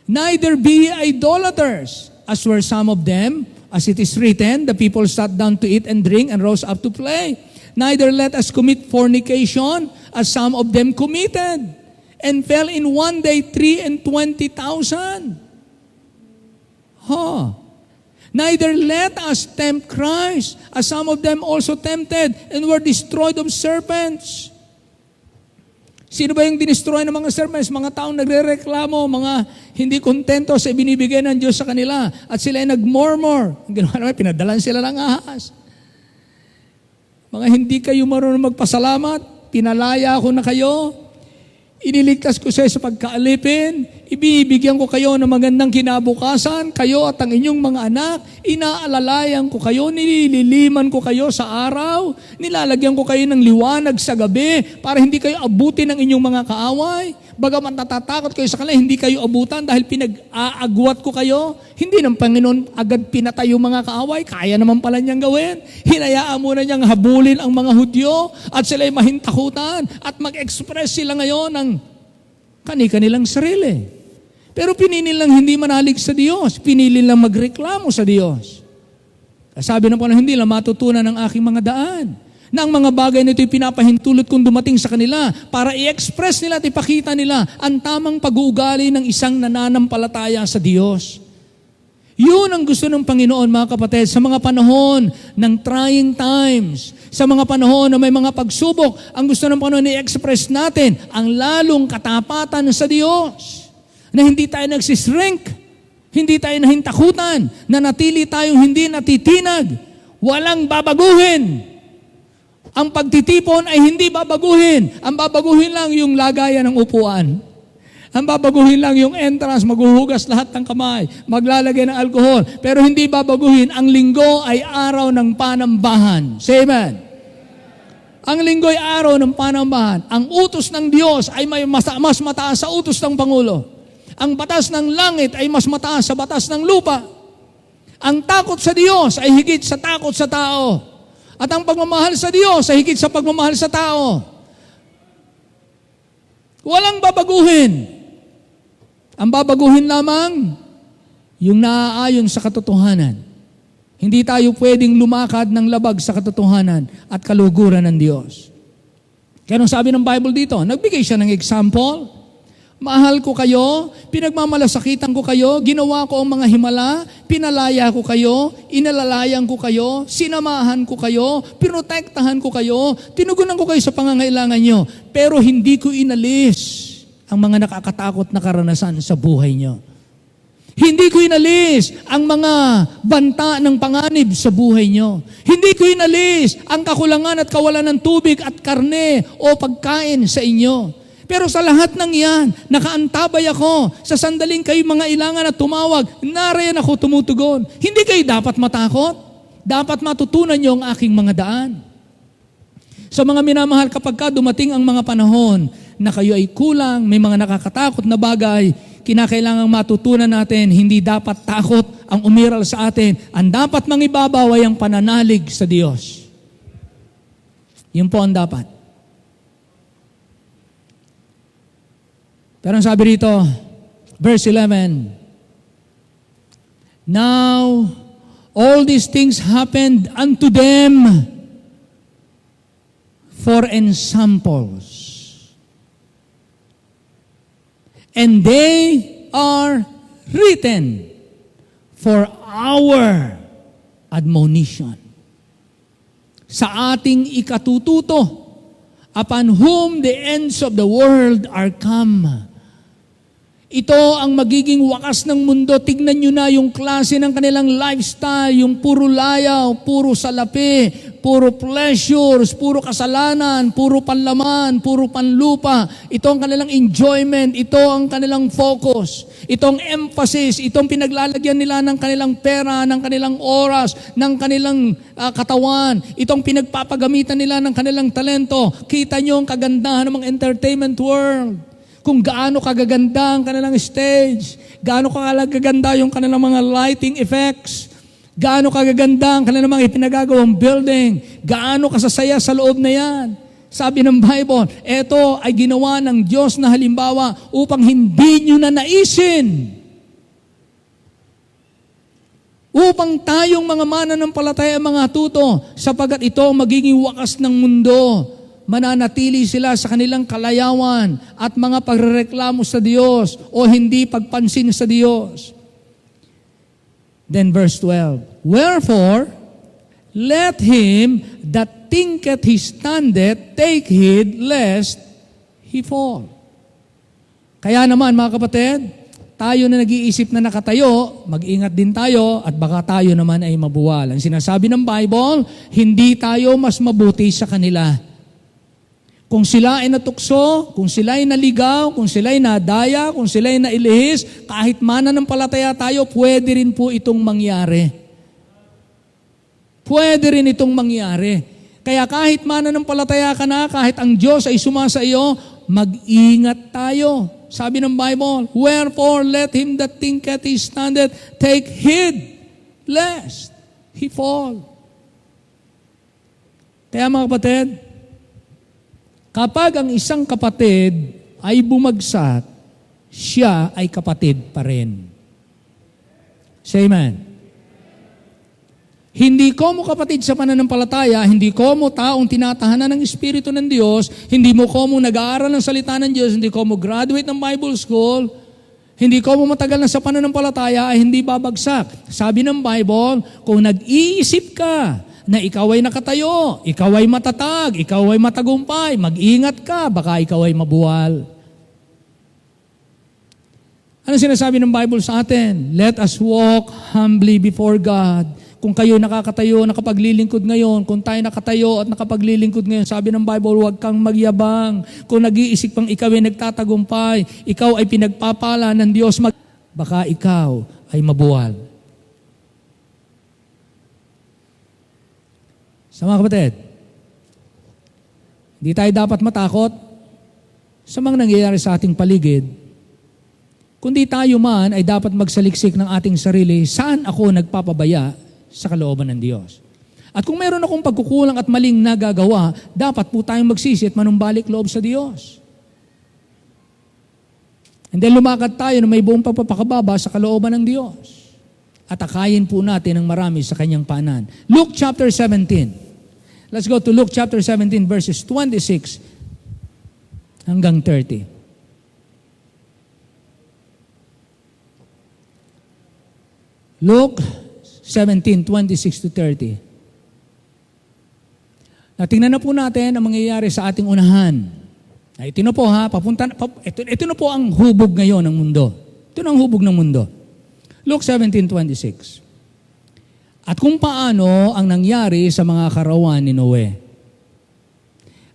Neither be idolaters, as were some of them, as it is written, the people sat down to eat and drink and rose up to play. Neither let us commit fornication, as some of them committed, and fell in one day 23,000. Neither let us tempt Christ, as some of them also tempted and were destroyed of serpents. Sino ba yung dinestroy ng mga serpents? Mga taong nagre-reklamo, mga hindi kontento sa binibigay ng Diyos sa kanila. At sila ay nag-murmur. Ginawa naman, pinadalan sila ng ahas. Mga hindi kayo marunong magpasalamat, pinalaya ko na kayo, iniligtas ko sa pagkaalipin, ibibigyan ko kayo ng magandang kinabukasan, kayo at ang inyong mga anak, inaalalayan ko kayo, nililiman ko kayo sa araw, nilalagyan ko kayo ng liwanag sa gabi, para hindi kayo abutin ng inyong mga kaaway. Bagaman natatakot kayo sa kanila, hindi kayo abutan dahil pinag-aagwat ko kayo. Hindi ng Panginoon agad pinatay yung mga kaaway, kaya naman pala niyang gawin. Hinayaan muna niyang habulin ang mga Hudyo at sila'y mahintakutan at mag-express sila ngayon ng kani-kanilang sarili. Pero pinili lang hindi manalig sa Diyos, pinili lang magreklamo sa Diyos. Sabi ng Panginoon, hindi lang matutunan ng aking mga daan. Na ang mga bagay na ito'y pinapahintulot kung dumating sa kanila para i-express nila at ipakita nila ang tamang pag-uugali ng isang nananampalataya sa Diyos. Yun ang gusto ng Panginoon, mga kapatid, sa mga panahon ng trying times, sa mga panahon na may mga pagsubok, ang gusto ng Panginoon i-express natin ang lalong katapatan sa Diyos. Na hindi tayo nagsishrink, hindi tayo nahintakutan, na natili tayong hindi natitinag, walang babaguhin. Ang pagtitipon ay hindi babaguhin. Ang babaguhin lang yung lagayan ng upuan. Ang babaguhin lang yung entrance, maghuhugas lahat ng kamay, maglalagay ng alkohol. Pero hindi babaguhin, ang linggo ay araw ng panambahan. Say amen. Ang linggo ay araw ng panambahan. Ang utos ng Diyos ay mas mataas sa utos ng Pangulo. Ang batas ng langit ay mas mataas sa batas ng lupa. Ang takot sa Diyos ay higit sa takot sa tao. At ang pagmamahal sa Diyos ay higit sa pagmamahal sa tao. Walang babaguhin. Ang babaguhin lamang, yung naaayon sa katotohanan. Hindi tayo pwedeng lumakad ng labag sa katotohanan at kaluguran ng Diyos. Kaya nung sabi ng Bible dito, nagbigay siya ng example. Mahal ko kayo, pinagmamalasakitan ko kayo, ginawa ko ang mga himala, pinalaya ko kayo, inalalayan ko kayo, sinamahan ko kayo, pinotektahan ko kayo, tinugunan ko kayo sa pangangailangan nyo. Pero hindi ko inalis ang mga nakakatakot na karanasan sa buhay nyo. Hindi ko inalis ang mga banta ng panganib sa buhay nyo. Hindi ko inalis ang kakulangan at kawalan ng tubig at karne o pagkain sa inyo. Pero sa lahat ng iyan, nakaantabay ako. Sa sandaling kayo mga ilangan at tumawag, nariyan ako tumutugon. Hindi kayo dapat matakot. Dapat matutunan nyo ang aking mga daan. Sa mga minamahal, kapag ka dumating ang mga panahon na kayo ay kulang, may mga nakakatakot na bagay, kinakailangang matutunan natin, hindi dapat takot ang umiral sa atin. Ang dapat mangibabaw ay ang pananalig sa Diyos. Yun po ang dapat. Pero ang sabi rito, verse 11, now, all these things happened unto them for ensamples. And they are written for our admonition. Sa ating ikatututo, upon whom the ends of the world are come. Ito ang magiging wakas ng mundo. Tignan nyo na yung klase ng kanilang lifestyle, yung puro layaw, puro salapi, puro pleasures, puro kasalanan, puro panlaman, puro panlupa. Ito ang kanilang enjoyment, ito ang kanilang focus, itong emphasis, itong pinaglalagyan nila ng kanilang pera, ng kanilang oras, ng kanilang katawan, itong pinagpapagamitan nila ng kanilang talento. Kita nyo ang kagandahan ng mga entertainment world. Kung gaano kagaganda ang kanilang stage, gaano kagaganda yung kanilang mga lighting effects, gaano kagaganda ang kanilang mga ipinagagawang building, gaano kasasaya sa loob na yan. Sabi ng Bible, ito ay ginawa ng Diyos na halimbawa upang hindi nyo na naisin. Upang tayong mga mananampalataya mga tuto, sapagat ito magiging wakas ng mundo. Mananatili sila sa kanilang kalayawan at mga pagrereklamo sa Diyos o hindi pagpansin sa Diyos. Then verse 12, wherefore, let him that thinketh he standeth take heed lest he fall. Kaya naman mga kapatid, tayo na nag-iisip na nakatayo, mag-ingat din tayo at baka tayo naman ay mabuwal. Ang sinasabi ng Bible, hindi tayo mas mabuti sa kanila. Kung sila ay natukso, kung sila ay naligaw, kung sila ay nadaya, kung sila ay nailihis, kahit mananampalataya tayo, pwede rin po itong mangyari. Pwede rin itong mangyari. Kaya kahit mananampalataya ka na, kahit ang Diyos ay sumasa iyo, mag-ingat tayo. Sabi ng Bible, wherefore let him that thinketh he standeth take heed lest he fall. Kaya mga kapatid, kapag ang isang kapatid ay bumagsak, siya ay kapatid pa rin. Say amen. Hindi ko mo kapatid sa pananampalataya, hindi ko mo taong tinatahanan ng Espiritu ng Diyos, hindi mo ko mo nag-aaral ng salita ng Diyos, hindi ko mo graduate ng Bible school, hindi ko mo matagal na sa pananampalataya, ay hindi babagsak. Sabi ng Bible, kung nag-iisip ka na ikaw ay nakatayo, ikaw ay matatag, ikaw ay matagumpay, mag-ingat ka, baka ikaw ay mabuwal. Ano sinasabi ng Bible sa atin? Let us walk humbly before God. Kung kayo nakakatayo, nakapaglilingkod ngayon, kung tayo nakatayo at nakapaglilingkod ngayon, sabi ng Bible, huwag kang magyabang. Kung nag-iisip pang ikaw ay nagtatagumpay, ikaw ay pinagpapala ng Diyos, baka ikaw ay mabuwal. Sa mga kapatid, hindi tayo dapat matakot sa mga nangyayari sa ating paligid. Kundi tayo man ay dapat magsaliksik ng ating sarili, saan ako nagpapabaya sa kalooban ng Diyos. At kung meron akong pagkukulang at maling nagagawa, dapat po tayong magsisi at manumbalik loob sa Diyos. And then lumakad tayo na may buong pagpapakababa sa kalooban ng Diyos. At akayin po natin ang marami sa kanyang paanan. Luke chapter 17. Let's go to Luke chapter 17 verses 26 hanggang 30. Luke 17:26 to 30. Natingnan na po natin ang mangyayari sa ating unahan. Ito na po ito na po ang hubog ngayon ng mundo. Ito na ang hubog ng mundo. Luke 17:26. At kung paano ang nangyari sa mga karawan ni Noe.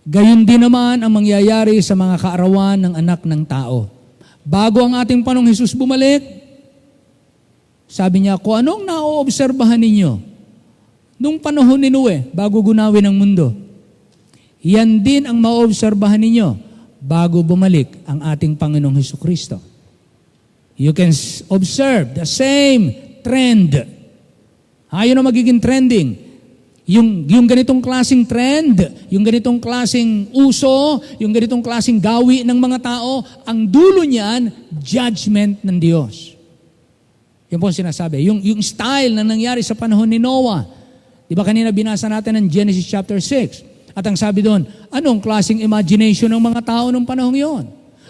Gayon din naman ang mangyayari sa mga kaarawan ng anak ng tao. Bago ang ating Panginoong Hesus bumalik, sabi niya, kung anong naoobserbahan ninyo nung panahon ni Noe bago gunawin ang mundo, yan din ang maoobserbahan ninyo bago bumalik ang ating Panginoong Hesukristo. You can observe the same trend. Yun ang magiging trending. Yung ganitong klaseng trend, yung ganitong klaseng uso, yung ganitong klaseng gawi ng mga tao, ang dulo niyan, judgment ng Diyos. Yan po ang sinasabi. Yung style na nangyari sa panahon ni Noah. Di ba kanina binasa natin ng Genesis chapter 6? At ang sabi doon, anong klaseng imagination ng mga tao ng panahon yon?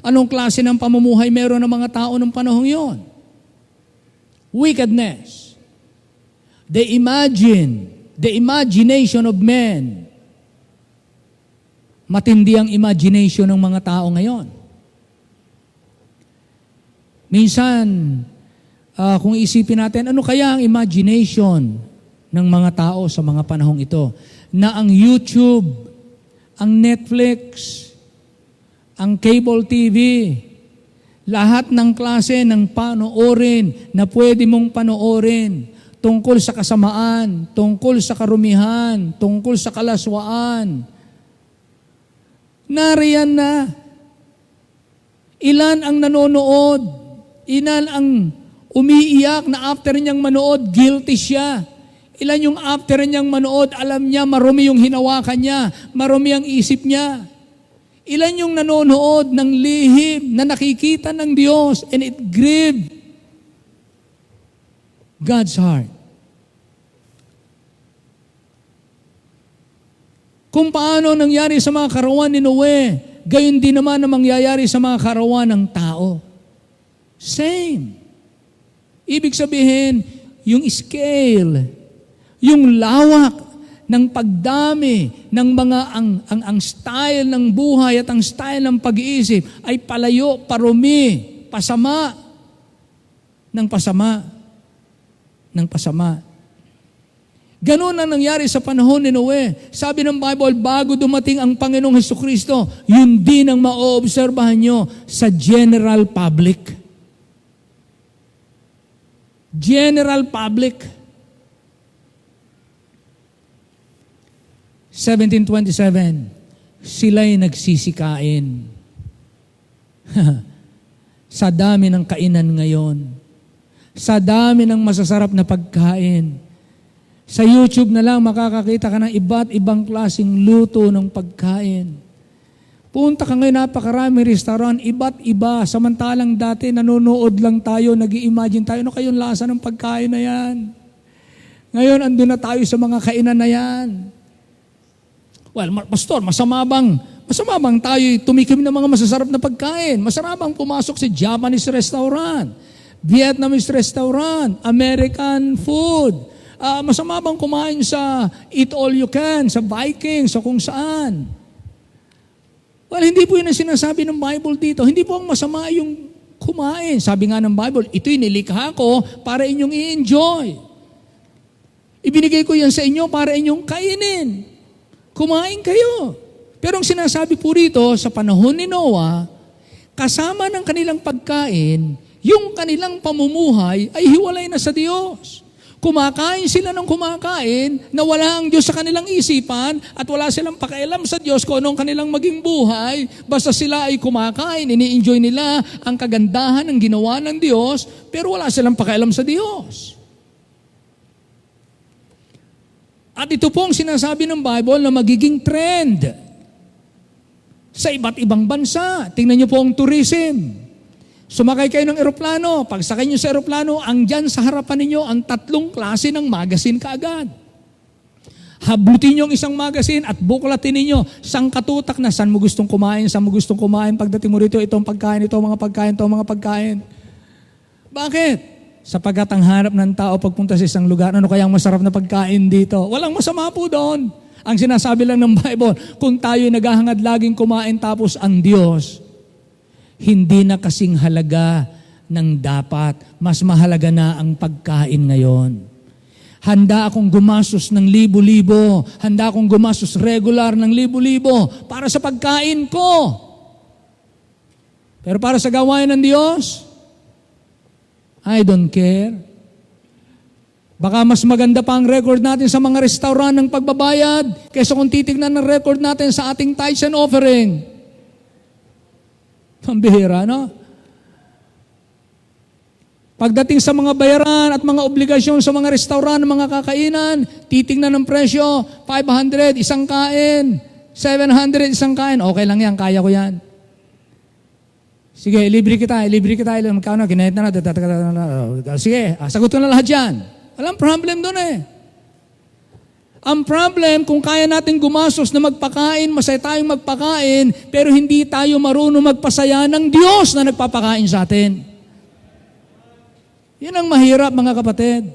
Anong klase ng pamumuhay meron ng mga tao ng panahon yon? Wickedness. The imagination of men. Matindi ang imagination ng mga tao ngayon. Minsan, kung isipin natin, ano kaya ang imagination ng mga tao sa mga panahong ito? Na ang YouTube, ang Netflix, ang cable TV, lahat ng klase ng panoorin na pwede mong panoorin tungkol sa kasamaan, tungkol sa karumihan, tungkol sa kalaswaan. Nariyan na. Ilan ang nanonood? Ilan ang umiiyak na after niyang manood, guilty siya. Ilan yung after niyang manood, alam niya, marumi yung hinawakan niya, marumi ang isip niya. Ilan yung nanonood ng lihim na nakikita ng Diyos and it grieved God's heart. Kung paano nangyari sa mga karawan ni Noe, gayon din naman ang mangyayari sa mga karawan ng tao. Same. Ibig sabihin, yung scale, yung lawak ng pagdami ng mga ang style ng buhay at ang style ng pag-iisip ay palayo, parumi, pasama ng pasama ng pasama. Ganon ang nangyari sa panahon ni Noe. Sabi ng Bible, bago dumating ang Panginoong Hesukristo, yun din ang maoobserbahan nyo sa general public. General public. 1727, sila'y nagsisikain. Sa dami ng kainan ngayon. Sa dami ng masasarap na pagkain. Sa YouTube na lang makakakita ka ng iba't ibang klaseng luto ng pagkain. Punta ka ngayon, napakarami restaurant, iba't iba. Samantalang dati nanonood lang tayo, nag-i-imagine tayo, ano kayong lasa ng pagkain na yan? Ngayon, andun na tayo sa mga kainan na yan. Well, pastor, masama bang tayo tumikim ng mga masasarap na pagkain? Masarap bang pumasok sa Japanese restaurant, Vietnamese restaurant, American food? Masama bang kumain sa Eat All You Can, sa Viking, sa kung saan? Well, hindi po yun ang sinasabi ng Bible dito. Hindi po ang masama yung kumain. Sabi nga ng Bible, ito'y nilikha ko para inyong i-enjoy. Ibinigay ko yan sa inyo para inyong kainin. Kumain kayo. Pero ang sinasabi po rito, sa panahon ni Noah, kasama ng kanilang pagkain, yung kanilang pamumuhay ay hiwalay na sa Diyos. Kumakain sila ng kumakain na wala ang Diyos sa kanilang isipan at wala silang pakialam sa Diyos kung anong kanilang maging buhay. Basta sila ay kumakain, ini-enjoy nila ang kagandahan ng ginawa ng Diyos, pero wala silang pakialam sa Diyos. At ito po ang sinasabi ng Bible na magiging trend sa iba't ibang bansa. Tingnan niyo po ang tourism. Sumakay kayo ng eroplano. Pagsakay niyo sa eroplano, ang dyan sa harapan ninyo ang 3 klase ng magazine kaagad. Hablutin niyo ang isang magazine at buklatin ninyo sang katutak na saan mo gustong kumain, saan mo gustong kumain. Pagdating mo rito, itong pagkain, itong mga pagkain, itong mga pagkain. Bakit? Sapagkat ang hanap ng tao pagpunta sa isang lugar, ano kayang masarap na pagkain dito? Walang masama po doon. Ang sinasabi lang ng Bible, kung tayo naghahangad laging kumain tapos ang Diyos, hindi na kasing halaga ng dapat. Mas mahalaga na ang pagkain ngayon. Handa akong gumastos ng libo-libo. Handa akong gumastos regular ng libo-libo para sa pagkain ko. Pero para sa gawain ng Diyos, I don't care. Baka mas maganda pa ang record natin sa mga restaurant ng pagbabayad kaysa kung titignan ng record natin sa ating tithes and offering. Pambihira, no? Pagdating sa mga bayaran at mga obligasyon sa mga restaurant, mga kakainan, titingnan ng presyo, 500, isang kain, 700, isang kain. Okay lang yan, kaya ko yan. Sige, libre kita. Magkano, kinahit na. Sige, sagot ko na lahat yan. Walang problem doon eh. Ang problem, kung kaya natin gumastos na magpakain, masaya tayong magpakain, pero hindi tayo marunong magpasaya ng Diyos na nagpapakain sa atin. Yan ang mahirap, mga kapatid.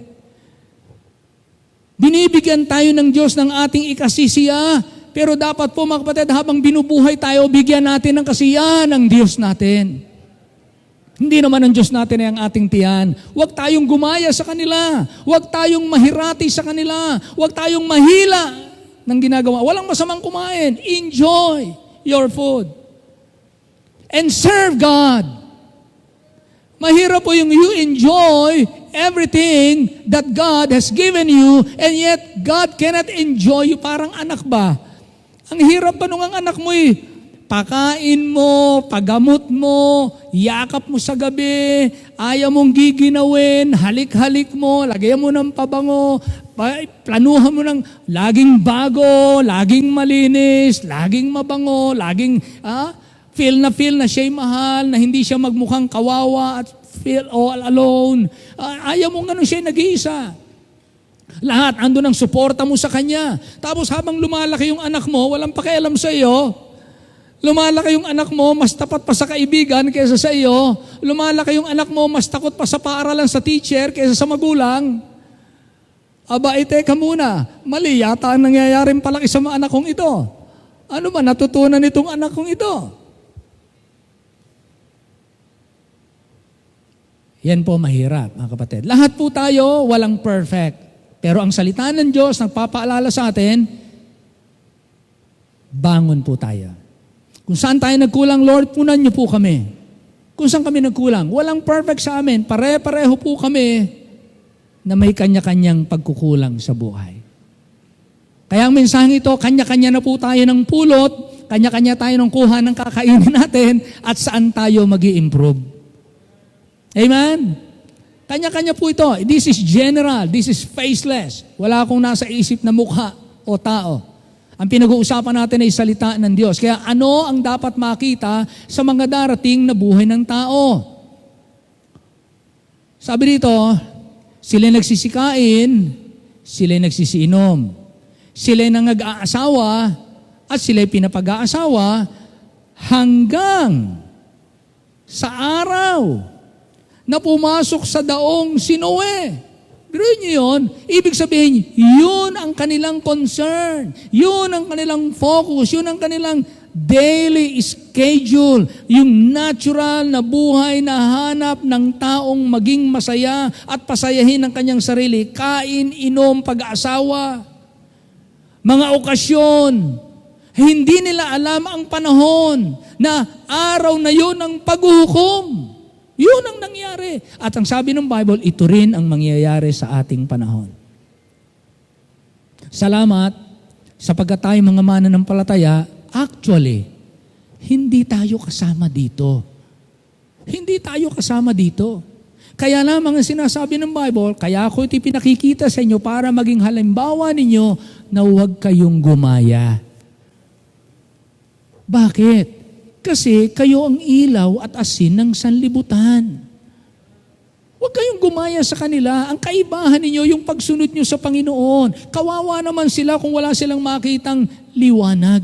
Binibigyan tayo ng Diyos ng ating ikasisiya, pero dapat po, mga kapatid, habang binubuhay tayo, bigyan natin ng kasiyahan ng Diyos natin. Hindi naman ang Diyos natin ay ang ating tiyan. Huwag tayong gumaya sa kanila. Huwag tayong mahirati sa kanila. Huwag tayong mahila ng ginagawa. Walang masamang kumain. Enjoy your food. And serve God. Mahirap po yung you enjoy everything that God has given you and yet God cannot enjoy you. Parang anak ba? Ang hirap pa nung ang anak mo eh. Pakain mo, pagamot mo, yakap mo sa gabi, ayaw mong giginawin, halik-halik mo, lagyan mo ng pabango, planuhan mo ng laging bago, laging malinis, laging mabango, laging feel na siya'y mahal, na hindi siya magmukhang kawawa at feel all alone. Ayaw mong ganun siya nag-iisa. Lahat, ando ng suporta mo sa kanya. Tapos habang lumalaki yung anak mo, walang pakialam sa iyo. Lumalaki yung anak mo, mas tapat pa sa kaibigan kaysa sa iyo. Lumalaki yung anak mo, mas takot pa sa paaralan sa teacher kaysa sa magulang. Aba, teka muna, mali yata ang nangyayaring palaki sa mga anak kong ito. Ano ba natutunan nitong anak kong ito? Yan po mahirap, mga kapatid. Lahat po tayo walang perfect. Pero ang salita ng Diyos nagpapaalala sa atin, bangon po tayo. Kung saan tayo nagkulang, Lord, punan niyo po kami. Kung saan kami nagkulang, walang perfect sa amin. Pare-pareho po kami na may kanya-kanyang pagkukulang sa buhay. Kaya ang mensaheng ito, kanya-kanya na po tayo ng pulot, kanya-kanya tayo ng kuha ng kakainin natin, at saan tayo mag-i-improve. Amen? Kanya-kanya po ito. This is general, this is faceless. Wala akong nasa isip na mukha o tao. Ang pinag-uusapan natin ay salita ng Diyos. Kaya ano ang dapat makita sa mga darating na buhay ng tao? Sabi dito, sila nagsisikain, sila nagsisiinom. Sila nag-aasawa at sila pinapag-aasawa hanggang sa araw na pumasok sa daong si Noe. Biruin niyo yun. Ibig sabihin, yun ang kanilang concern. Yun ang kanilang focus. Yun ang kanilang daily schedule, yung natural na buhay na hanap ng taong maging masaya at pasayahin ang kanyang sarili, kain, inom, pag-aasawa, mga okasyon. Hindi nila alam ang panahon na araw na yun ang paghuhukom. Yun ang nangyari. At ang sabi ng Bible, ito rin ang mangyayari sa ating panahon. Salamat sapagkat tayo mga mananampalataya, actually, hindi tayo kasama dito. Hindi tayo kasama dito. Kaya lamang ang sinasabi ng Bible, kaya ako ito pinakikita sa inyo para maging halimbawa ninyo na huwag kayong gumaya. Bakit? Kasi kayo ang ilaw at asin ng sanlibutan. Huwag kayong gumaya sa kanila. Ang kaibahan ninyo, yung pagsunod nyo sa Panginoon. Kawawa naman sila kung wala silang makitang liwanag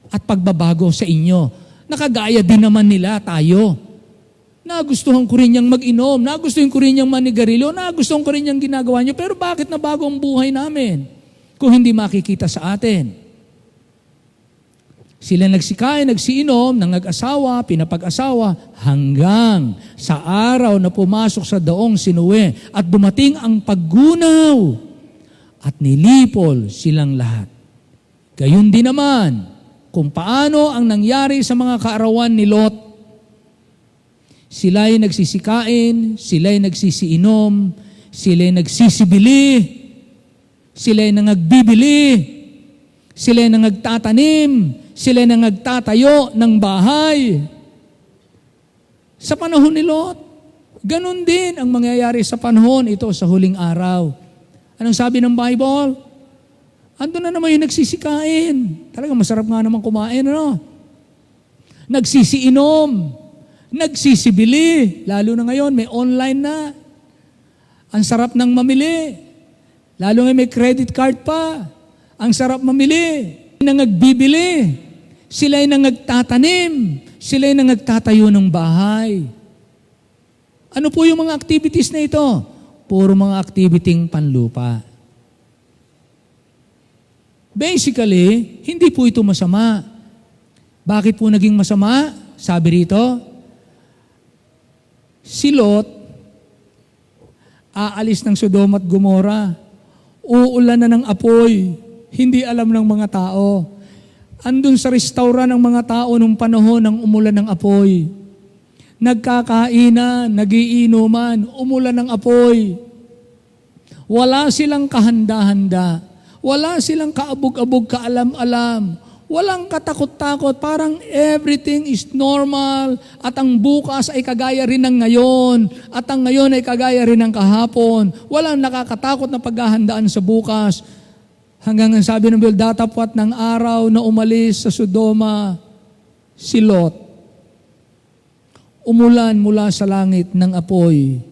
at pagbabago sa inyo. Nakagaya din naman nila tayo. Nagustuhan ko rin niyang mag-inom, nagustuhan ko rin niyang manigarilyo, nagustuhan ko rin niyang ginagawa niyo, pero bakit nabago ang buhay namin kung hindi makikita sa atin? Sila nagsikain, nagsiinom, nag-asawa, pinapag-asawa, hanggang sa araw na pumasok sa daong si Noe at dumating ang paggunaw at nilipol silang lahat. Gayun din naman kung paano ang nangyari sa mga kaarawan ni Lot. Sila'y nagsisikain, sila'y nagsisiinom, sila'y nagsisibili, sila'y nangagbibili, sila'y nangagtatanim, sila'y nangagtatayo ng bahay. Sa panahon ni Lot, ganun din ang mangyayari sa panahon ito sa huling araw. Anong sabi ng Bible? Ando na naman yung nagsisikain. Talaga masarap nga naman kumain, ano? Nagsisiinom, nagsisibili, lalo na ngayon, may online na. Ang sarap ng mamili. Lalo ngayon may credit card pa. Ang sarap mamili. Nangagbibili. Sila'y nangagtatanim. Sila'y nangagtatayo ng bahay. Ano po yung mga activities na ito? Puro mga activitying panlupa. Basically, hindi po ito masama. Bakit po naging masama? Sabi rito, si Lot, aalis ng Sodoma at Gomora, uulan na ng apoy, hindi alam ng mga tao. Andun sa restaurant ng mga tao nung panahon ng umulan ng apoy. Nagkakainan, nagiinuman, umulan ng apoy. Wala silang kahanda-handa. Wala silang kaabog-abog, kaalam-alam. Walang katakot-takot, parang everything is normal at ang bukas ay kagaya rin ng ngayon at ang ngayon ay kagaya rin ng kahapon. Walang nakakatakot na paghahandaan sa bukas. Hanggang ang sabi ng Bible, datapwat ng araw na umalis sa Sodoma si Lot. Umulan mula sa langit ng apoy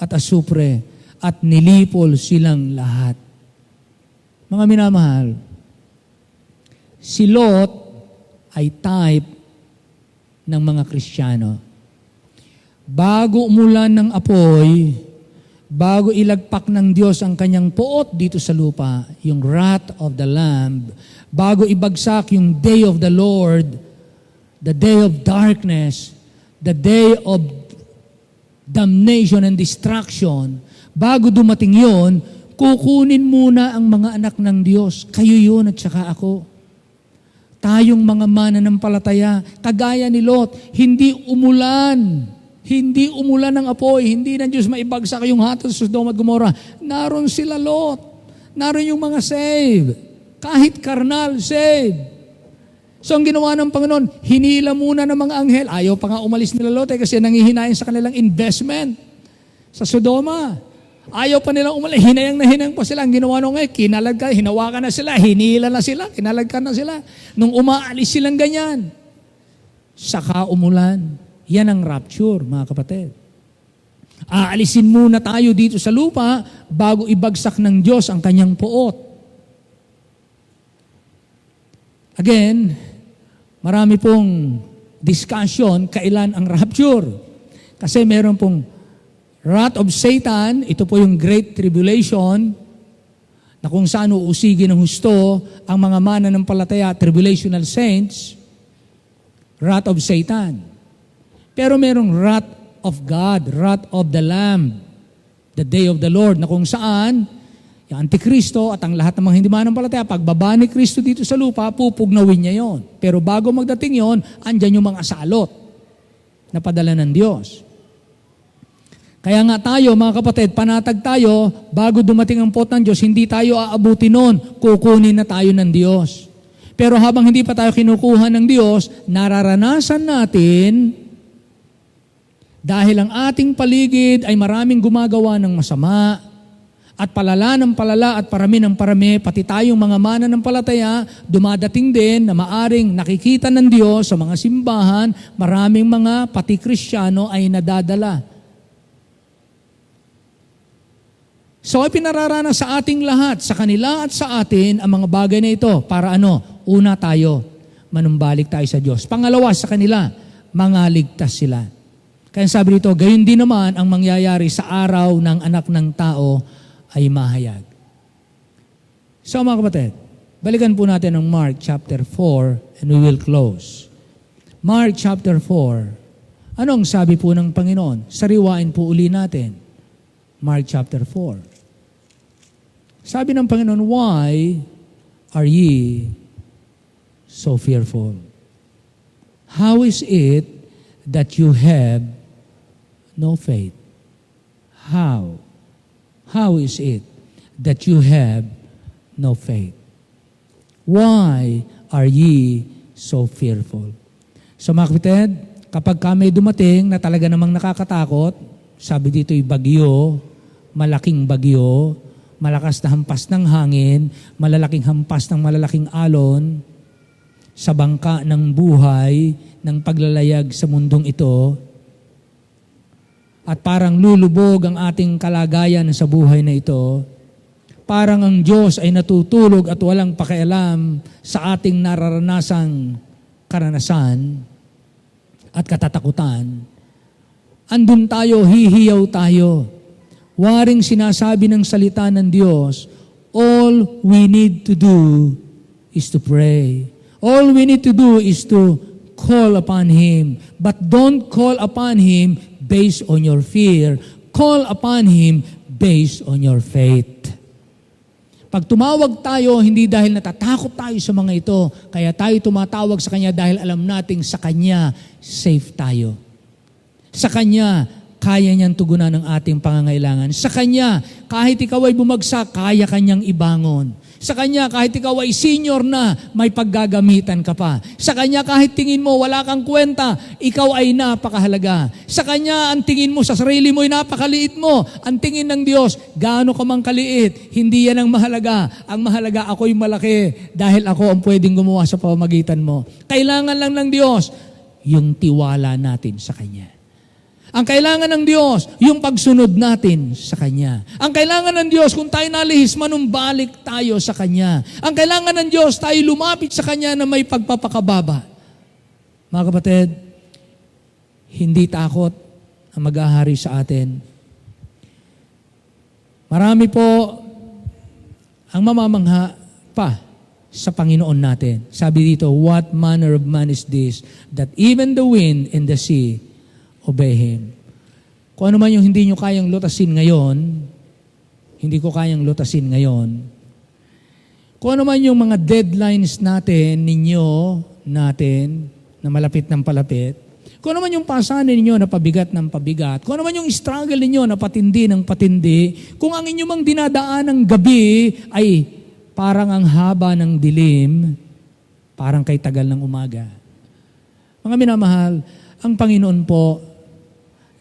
at asupre at nilipol silang lahat. Mga minamahal, si Lot ay type ng mga Kristiyano. Bago umulan ng apoy, bago ilagpak ng Diyos ang kanyang poot dito sa lupa, yung wrath of the Lamb, bago ibagsak yung day of the Lord, the day of darkness, the day of damnation and destruction, bago dumating yon, kukunin muna ang mga anak ng Diyos. Kayo yun at saka ako. Tayong mga mananampalataya, kagaya ni Lot, hindi umulan ng apoy, hindi ng Diyos maibagsak yung hatol sa Sodoma at Gomorrah. Naroon sila Lot. Naroon yung mga save. Kahit karnal, save. So ang ginawa ng Panginoon, hinila muna ng mga anghel. Ayaw pa nga umalis nila Lot kasi nangihinayin sa kanilang investment sa Sodoma. Ayaw pa nilang umalis. Hinayang pa sila. Ang ginawa nung kinalagkan, hinawakan na sila, hinila na sila, kinalagkan na sila. Nung umaalis silang ganyan, saka umulan. Yan ang rapture, mga kapatid. Aalisin muna tayo dito sa lupa bago ibagsak ng Diyos ang kanyang poot. Again, marami pong discussion kailan ang rapture. Kasi meron pong wrath of Satan, ito po yung Great Tribulation, na kung saan uusigin ng husto ang mga mananampalataya, tribulational saints, wrath of Satan. Pero merong wrath of God, wrath of the Lamb, the day of the Lord, na kung saan yung Antikristo at ang lahat ng mga hindi mananampalataya, pagbaba ni Kristo dito sa lupa, pupugnawin niya yon. Pero bago magdating yon, andyan yung mga salot na padala ng Diyos. Kaya nga tayo, mga kapatid, panatag tayo, bago dumating ang pot ng Diyos, hindi tayo aabuti noon, kukunin na tayo ng Diyos. Pero habang hindi pa tayo kinukuha ng Diyos, nararanasan natin, dahil ang ating paligid ay maraming gumagawa ng masama, at palala ng palala at parami ng parami, pati tayong mga mananampalataya, dumadating din na maaring nakikita ng Diyos sa mga simbahan, maraming mga pati Kristiyano ay nadadala. So ay pinararanas sa ating lahat, sa kanila at sa atin, ang mga bagay na ito. Para ano? Una tayo, manumbalik tayo sa Diyos. Pangalawa, sa kanila, mangaligtas sila. Kaya sabi dito, gayon din naman ang mangyayari sa araw ng anak ng tao ay mahayag. So mga kapatid, balikan po natin ang Mark chapter 4 and we will close. Mark chapter 4. Anong sabi po ng Panginoon? Sariwain po uli natin. Mark chapter 4. Sabi ng Panginoon, why are ye so fearful? How is it that you have no faith? How? How is it that you have no faith? Why are ye so fearful? So mga kapatid, kapag kami dumating na talaga namang nakakatakot, sabi dito'y bagyo, malaking bagyo, malakas na hampas ng hangin, malalaking hampas ng malalaking alon, sa bangka ng buhay, ng paglalayag sa mundong ito, at parang lulubog ang ating kalagayan sa buhay na ito, parang ang Diyos ay natutulog at walang pakialam sa ating nararanasang karanasan at katatakutan, andun tayo, hihiyaw tayo. Waring sinasabi ng salita ng Diyos, all we need to do is to pray. All we need to do is to call upon Him. But don't call upon Him based on your fear. Call upon Him based on your faith. Pag tumawag tayo, hindi dahil natatakot tayo sa mga ito, kaya tayo tumatawag sa Kanya dahil alam nating sa Kanya, safe tayo. Sa Kanya, kaya niyang tugunan ang ating pangangailangan. Sa Kanya, kahit ikaw ay bumagsak, kaya Kanyang ibangon. Sa Kanya, kahit ikaw ay senior na, may paggagamitan ka pa. Sa Kanya, kahit tingin mo wala kang kwenta, ikaw ay napakahalaga. Sa Kanya, ang tingin mo sa sarili mo ay napakaliit mo. Ang tingin ng Diyos, gaano ka mang kaliit, hindi yan ang mahalaga. Ang mahalaga, ako'y malaki dahil ako ang pwedeng gumawa sa pamamagitan mo. Kailangan lang ng Diyos, yung tiwala natin sa Kanya. Ang kailangan ng Diyos, yung pagsunod natin sa Kanya. Ang kailangan ng Diyos, kung tayo nalihis, manumbalik tayo sa Kanya. Ang kailangan ng Diyos, tayo lumapit sa Kanya na may pagpapakababa. Mga kapatid, hindi takot ang mag-ahari sa atin. Marami po ang mamamangha pa sa Panginoon natin. Sabi dito, what manner of man is this, that even the wind and the sea obey Him. Kung ano man yung hindi nyo kayang lutasin ngayon, hindi ko kayang lutasin ngayon. Kung ano man yung mga deadlines natin, natin, na malapit ng palapit, kung ano man yung pasanin ninyo na pabigat ng pabigat, kung ano man yung struggle ninyo na patindi ng patindi, kung ang inyong mang dinadaan ng gabi ay parang ang haba ng dilim, parang kay tagal ng umaga. Mga minamahal, ang Panginoon po,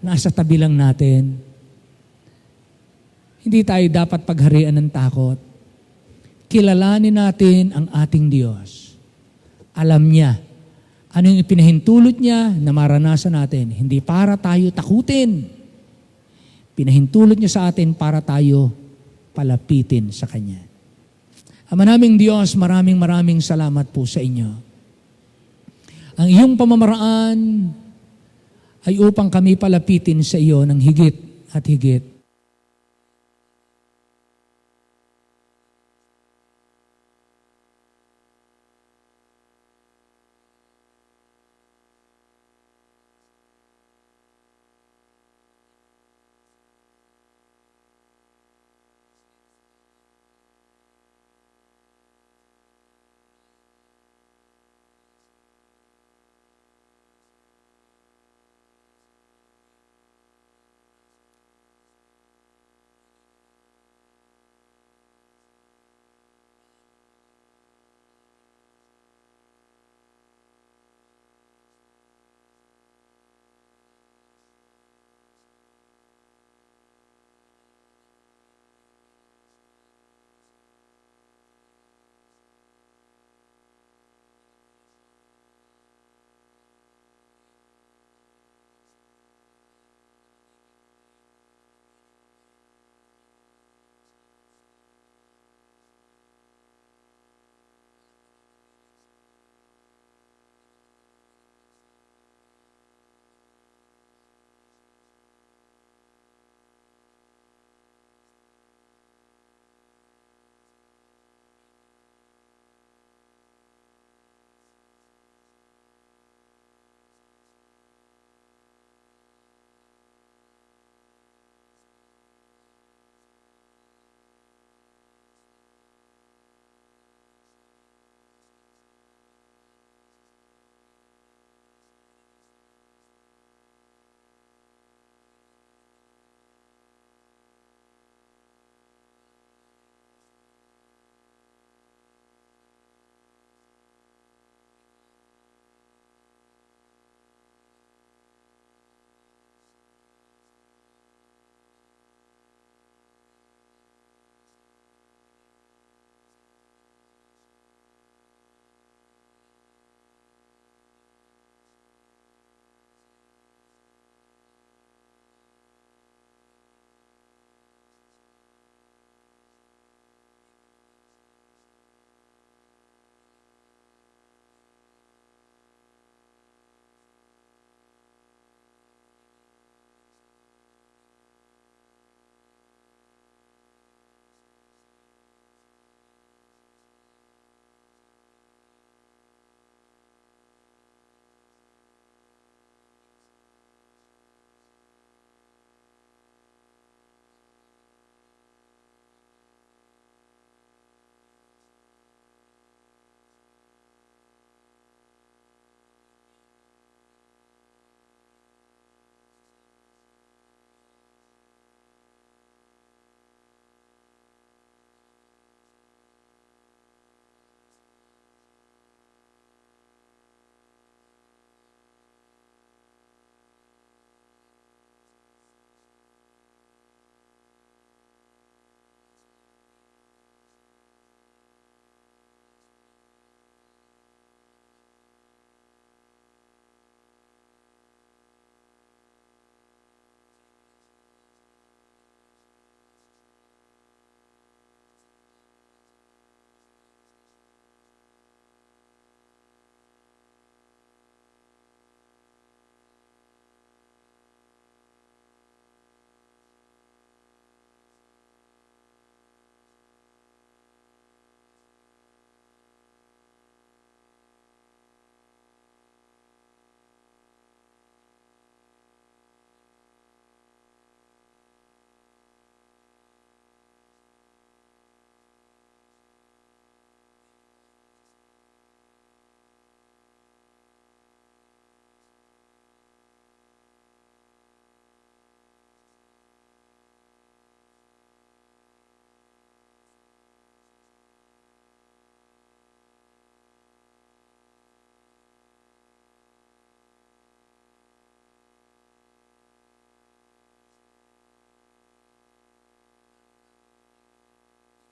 nasa tabi lang natin. Hindi tayo dapat pagharian ng takot. Kilalanin natin ang ating Diyos. Alam niya ano yung ipinahintulot niya na maranasan natin. Hindi para tayo takutin. Pinahintulot niya sa atin para tayo palapitin sa Kanya. Ama naming Diyos, maraming salamat po sa inyo. Ang iyong pamamaraan ay upang kami palapitin sa iyo ng higit at higit.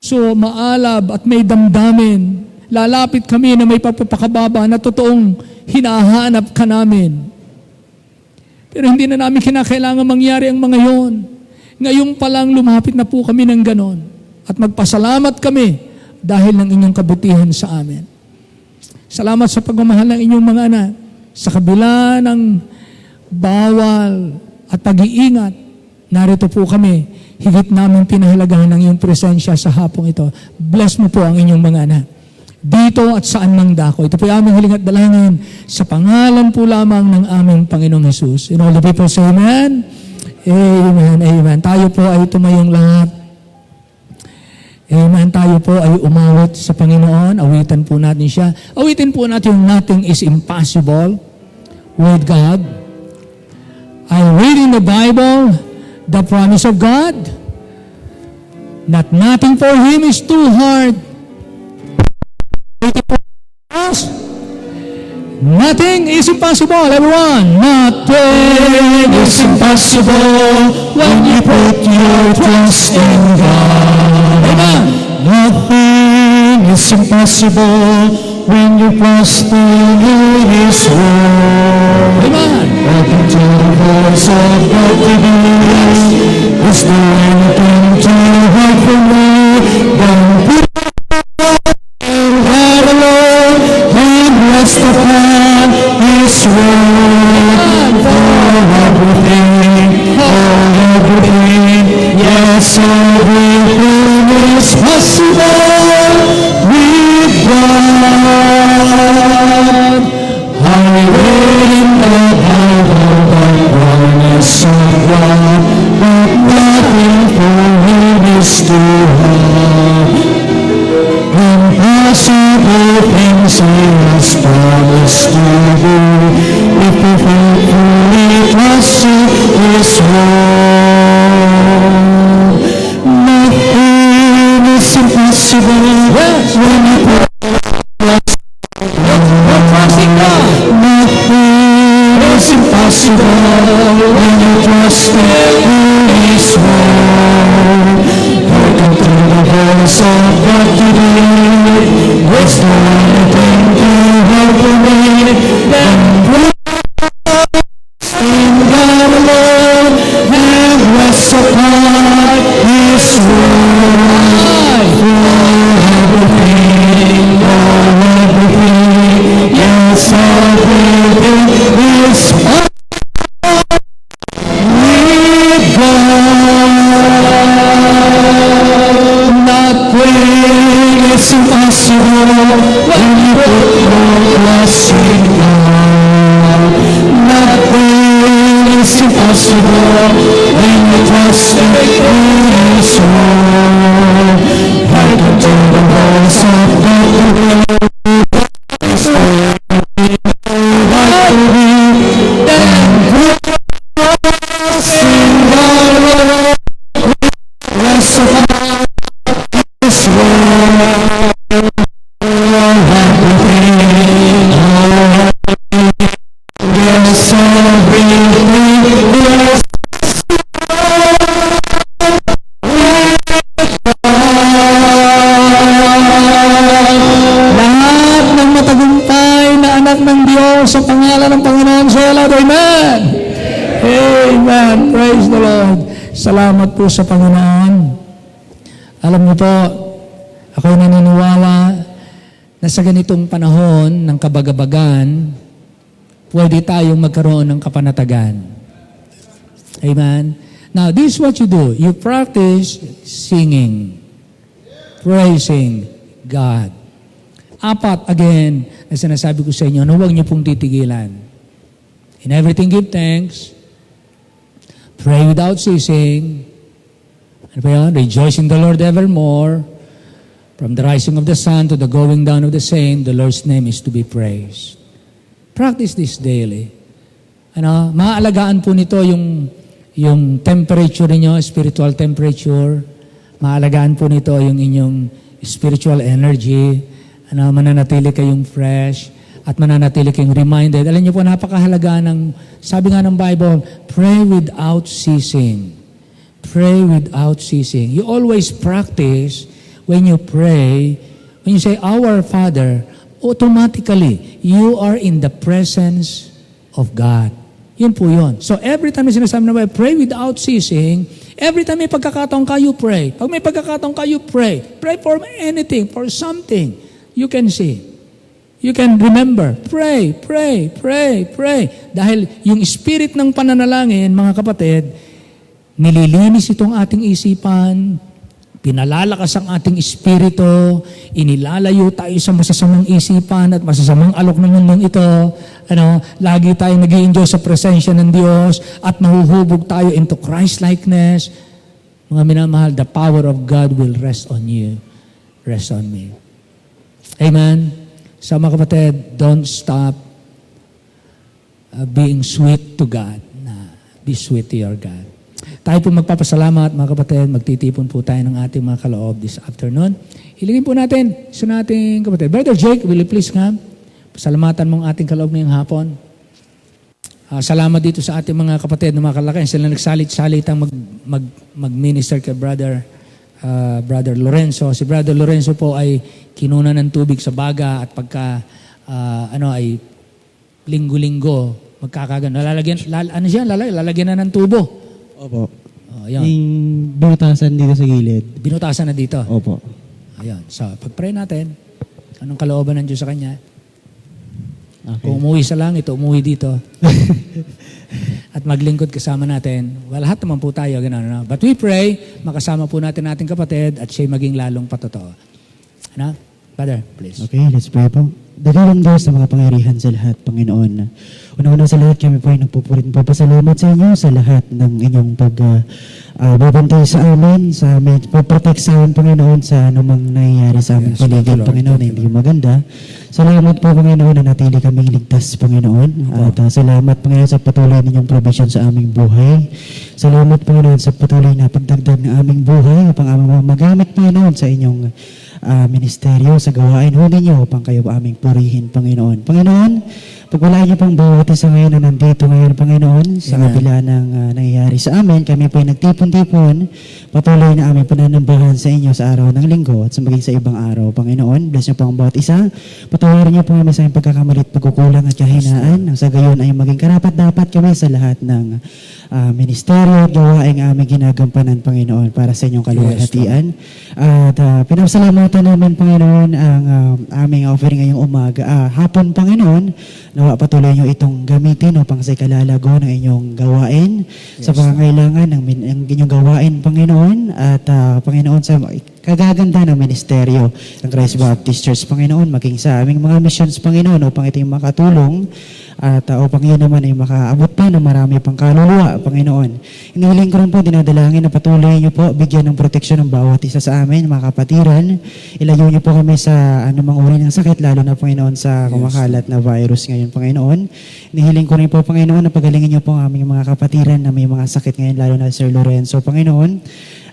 So maalab at may damdamin. Lalapit kami na may pagpapakababa na totoong hinahanap ka namin. Pero hindi na namin kinakailangan mangyari ang mga yon. Ngayon pa lang lumapit na po kami ng ganon. At magpasalamat kami dahil ng inyong kabutihan sa amin. Salamat sa pagmamahal ng inyong mga anak. Sa kabila ng bawal at pag-iingat, narito po kami. Higit namin pinahalagahan ng iyong presensya sa hapong ito. Bless mo po ang inyong mga anak. Dito at saan mang dako. Ito po yung aming hiling at dalangin sa pangalan po lamang ng aming Panginoong Jesus. And all the people say amen. Amen, amen. Tayo po ay tumayong lahat. Amen. Tayo po ay umawit sa Panginoon. Awitan po natin siya. Awitin po natin yung nothing is impossible with God. I read in the Bible the promise of God that nothing for Him is too hard. Nothing is impossible, everyone. Nothing is impossible when you put your trust in God. Amen. Nothing is impossible when you trust in His word. Amen. Welcome to the voice of God today. Is there anything too hard for me? Then put your head alone and rest upon His word. For everything, yes, everything is possible with God. I read in the Bible the promise of God, that nothing for Him is too hard. Impossible things He has promised to do, if we faithfully trust in His word. Nothing is impossible when you put nothing is impossible when you trust in His word. Welcome to the voice of God today. Is there anything too hard for me? Then put in God alone and rest upon His word. Everything, yes, everything is possible with God. Nothing is impossible when you put your trust in God. Nothing is impossible when you trust in His word. Welcome to the voice of God today. Sa pangalan ng Panginoon sa Lord. Amen. Amen. Praise the Lord. Salamat po sa Panginoon. Alam niyo po, ako'y naniniwala na sa ganitong panahon ng kabagabagan, pwede tayong magkaroon ng kapanatagan. Amen. Now, this is what you do. You practice singing, praising God. Apat, again, na sinasabi ko sa inyo, na huwag niyo pong titigilan. In everything give thanks, pray without ceasing, ano ba yun? Rejoice in the Lord evermore, from the rising of the sun to the going down of the same, the Lord's name is to be praised. Practice this daily. Ano, maaalagaan po nito yung temperature niyo, spiritual temperature. Maaalagaan po nito yung inyong spiritual energy. Ano, mananatili kayong fresh at mananatili kayong reminded. Alam niyo po, napakahalaga ng, sabi nga ng Bible, pray without ceasing. Pray without ceasing. You always practice when you pray, when you say, Our Father, automatically, you are in the presence of God. Yun po yun. So every time na sinasabi na pray without ceasing, every time may pagkakataon ka, you pray. Pag may pagkakataon ka, you pray. Pray for anything, for something. You can see. You can remember. Pray, pray, pray, pray. Dahil yung spirit ng pananalangin, mga kapatid, nililinis itong ating isipan, pinalalakas ang ating espiritu, inilalayo tayo sa masasamang isipan at masasamang alok ng mundong ito. Lagi tayo nag-i-enjoy sa presensya ng Diyos at mahuhubog tayo into Christ-likeness. Mga minamahal, the power of God will rest on you, rest on me. Amen? So mga kapatid, don't stop being sweet to God. Be sweet to your God. Tayo po magpapasalamat, mga kapatid, magtitipon po tayo ng ating mga kaloob this afternoon. Hilingin po natin sa nating kapatid. Brother Jake, will you please come? Pasalamatan mong ating kaloob ngayong hapon. Salamat dito sa ating mga kapatid na mga kalakayan. Sila nagsalit-salit ang mag-minister kay Brother Lorenzo. Si Brother Lorenzo po ay kinuna ng tubig sa baga at pagka ay linggo-linggo magkakagan. Lalagyan na ng tubo. Opo. Ayan. Yung binutasan dito sa gilid. Binutasan na dito. Opo. Ayan. So, pag-pray natin, anong kalooban ng Diyos sa Kanya? Okay. Kung umuwi sa langit, umuwi dito. At maglingkod kasama natin. Well, lahat naman po tayo. Ganun, no? But we pray, makasama po natin ating kapatid at siya'y maging lalong patotoo. Brother, please. Okay, let's pray po. Dakilang Diyos sa mga pangyarihan sa lahat, Panginoon. Una-una sa lahat, kami po ay nagpupulit papasalamat sa inyo sa lahat ng inyong pagbabantay sa amin, pag-protect sa amin, Panginoon, sa anumang nangyayari sa aming paligid, Panginoon, na hindi maganda. Salamat po, Panginoon, na natili kaming ligtas, Panginoon. At salamat, Panginoon, sa patuloy ninyong provision sa aming buhay. Salamat, Panginoon, sa patuloy na pagdagdag ng aming buhay upang aming magamit, Panginoon, sa inyong ministeryo, sa gawain ho ninyo upang kayo aming purihin, Panginoon. Panginoon, pagwalaan niyo pang bawat isa ngayon na nandito ngayon, Panginoon, sa kabila ng nangyayari sa amin, kami po ay nagtipon-tipon, patuloy na aming pananambahan sa inyo sa araw ng linggo at sa maging sa ibang araw, Panginoon. Bless niyo po ang bawat isa. Patawarin niyo po kami sa aming pagkakamalit, pagkukulang at kahinaan. Sa gayon ay maging karapat-dapat kami sa lahat ng ministeryo at gawaing aming ginagampanan, Panginoon, para sa inyong kaluwalhatian. At pinasalamatan namin, Panginoon, ang aming offering ngayong hapon, Panginoon. Nawa patuloy niyo itong gamitin upang sa ikalalago ng inyong gawain, sa pangangailangan ng inyong gawain, Panginoon, at Panginoon, sa kagaganda ng ministeryo ng Christ Baptist Church, Panginoon, maging sa aming mga missions, Panginoon, upang ito yung makatulong at upang yun naman ay makaabot pa ng marami pang kaluluwa, Panginoon. Inihiling ko rin po, dinadalangin na patuloy niyo po, bigyan ng proteksyon ng bawat isa sa amin, mga kapatiran. Ilayo niyo po kami sa anumang uri ng sakit, lalo na, Panginoon, sa kumakalat na virus ngayon, Panginoon. Inihiling ko rin po, Panginoon, na pagalingin niyo po ang aming mga kapatiran na may mga sakit ngayon, lalo na Sir Lorenzo, Panginoon.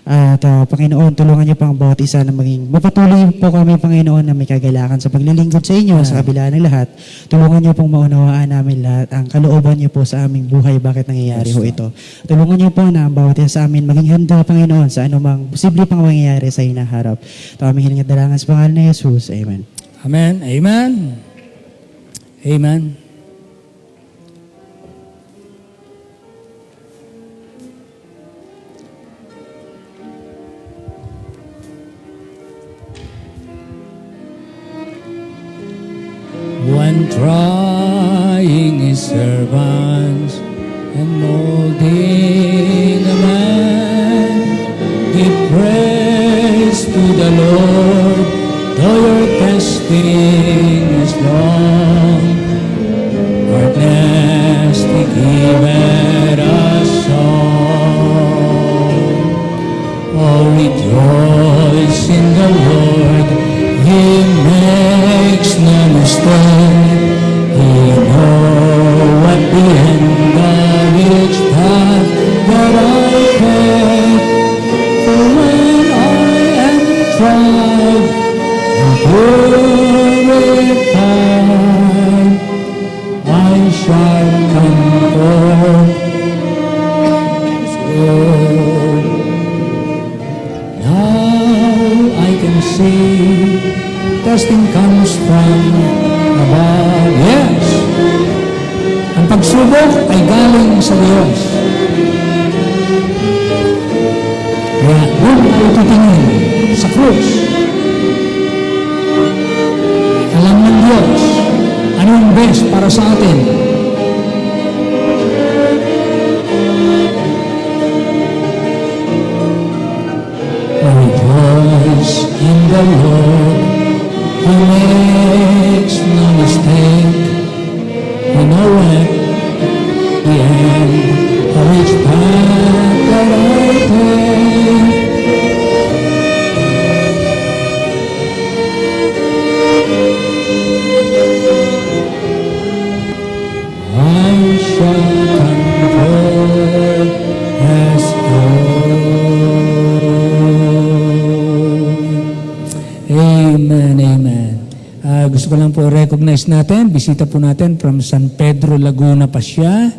At Panginoon, tulungan niyo pang bawat isa na maging mapatuloy po kami, Panginoon, na may kagalakan sa paglilingkod sa inyo, sa kabila ng lahat. Tulungan niyo pong maunawaan namin lahat ang kalooban niyo po sa aming buhay, bakit nangyayari ho ito. Tulungan niyo po na ang bawat isa sa amin maging handa, Panginoon, sa anumang posible pang mangyayari sa hinaharap. Ito aming hiling at dalangan sa pangalan ni Jesus. Amen. Amen. Amen. Amen. When trying his servants and molding a man, give praise to the Lord, though your testing is long. Darkness to give it a song. Oh, rejoice in the Lord, He makes no mistake. He knows what the end of each path that I take. For when I am tried and purified, I shall come forth good. Now I can testing comes from above. Yes. Ang pagsubok ay galing sa Diyos. Kaya doon tayo titingin sa krus. Alam ng Diyos ano yung best para sa atin. Rejoice in the Lord. He makes no mistake. He knoweth the end of each path that I take. I shall conquer as Amen, amen. Gusto ko lang po recognize natin, bisita po natin from San Pedro, Laguna pa siya.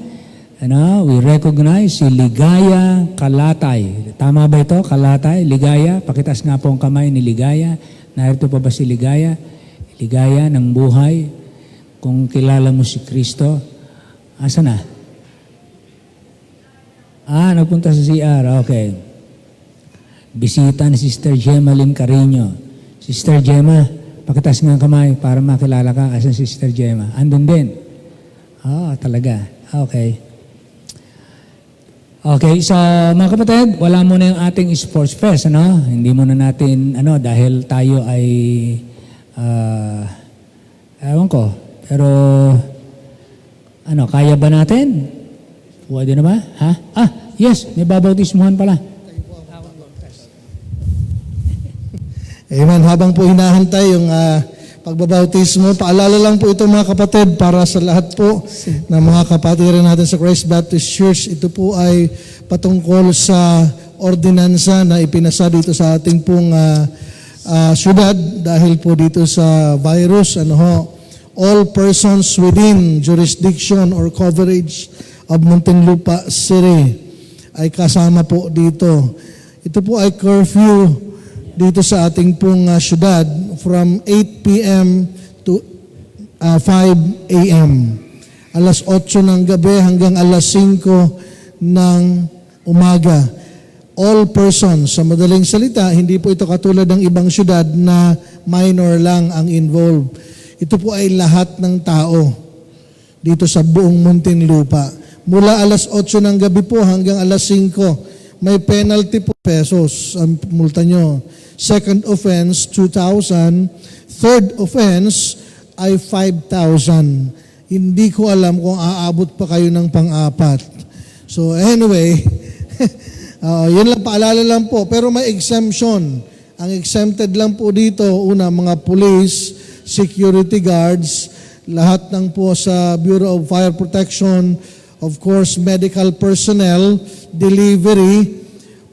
We recognize si Ligaya Kalatay. Tama ba ito? Kalatay, Ligaya. Pakitas nga po ang kamay ni Ligaya. Narito pa ba si Ligaya? Ligaya ng buhay. Kung kilala mo si Kristo. Asa na? Nagpunta sa CR. Okay. Bisita ni Sister Gemma Lim Carino. Sister Gemma, pakitas nga ang kamay para makilala ka. Asa si Sister Gemma? Andun din. Talaga. Okay. Okay, so mga kapatid, wala muna yung ating sports fest, Hindi muna natin, dahil tayo ay, ewan ko, pero, kaya ba natin? Pwede na ba? Yes, may babautismuhan pala. Amen. Habang po hinahantay yung pagbabautismo, paalala lang po ito mga kapatid para sa lahat po ng mga kapatiran natin sa Christ Baptist Church. Ito po ay patungkol sa ordinansa na ipinasa dito sa ating pong syudad dahil po dito sa virus. All persons within jurisdiction or coverage of Muntinlupa City ay kasama po dito. Ito po ay curfew dito sa ating pong syudad from 8 p.m. to 5 a.m. Alas 8 ng gabi hanggang alas 5 ng umaga. All persons, sa madaling salita, hindi po ito katulad ng ibang syudad na minor lang ang involved. Ito po ay lahat ng tao dito sa buong Muntinlupa. Mula alas 8 ng gabi po hanggang alas 5, may penalty po pesos ang multa nyo. Second offense, 2,000. Third offense ay 5,000. Hindi ko alam kung aabot pa kayo ng pang-apat. So anyway, yun lang, paalala lang po. Pero may exemption. Ang exempted lang po dito, una, mga police, security guards, lahat ng po sa Bureau of Fire Protection, of course, medical personnel, delivery,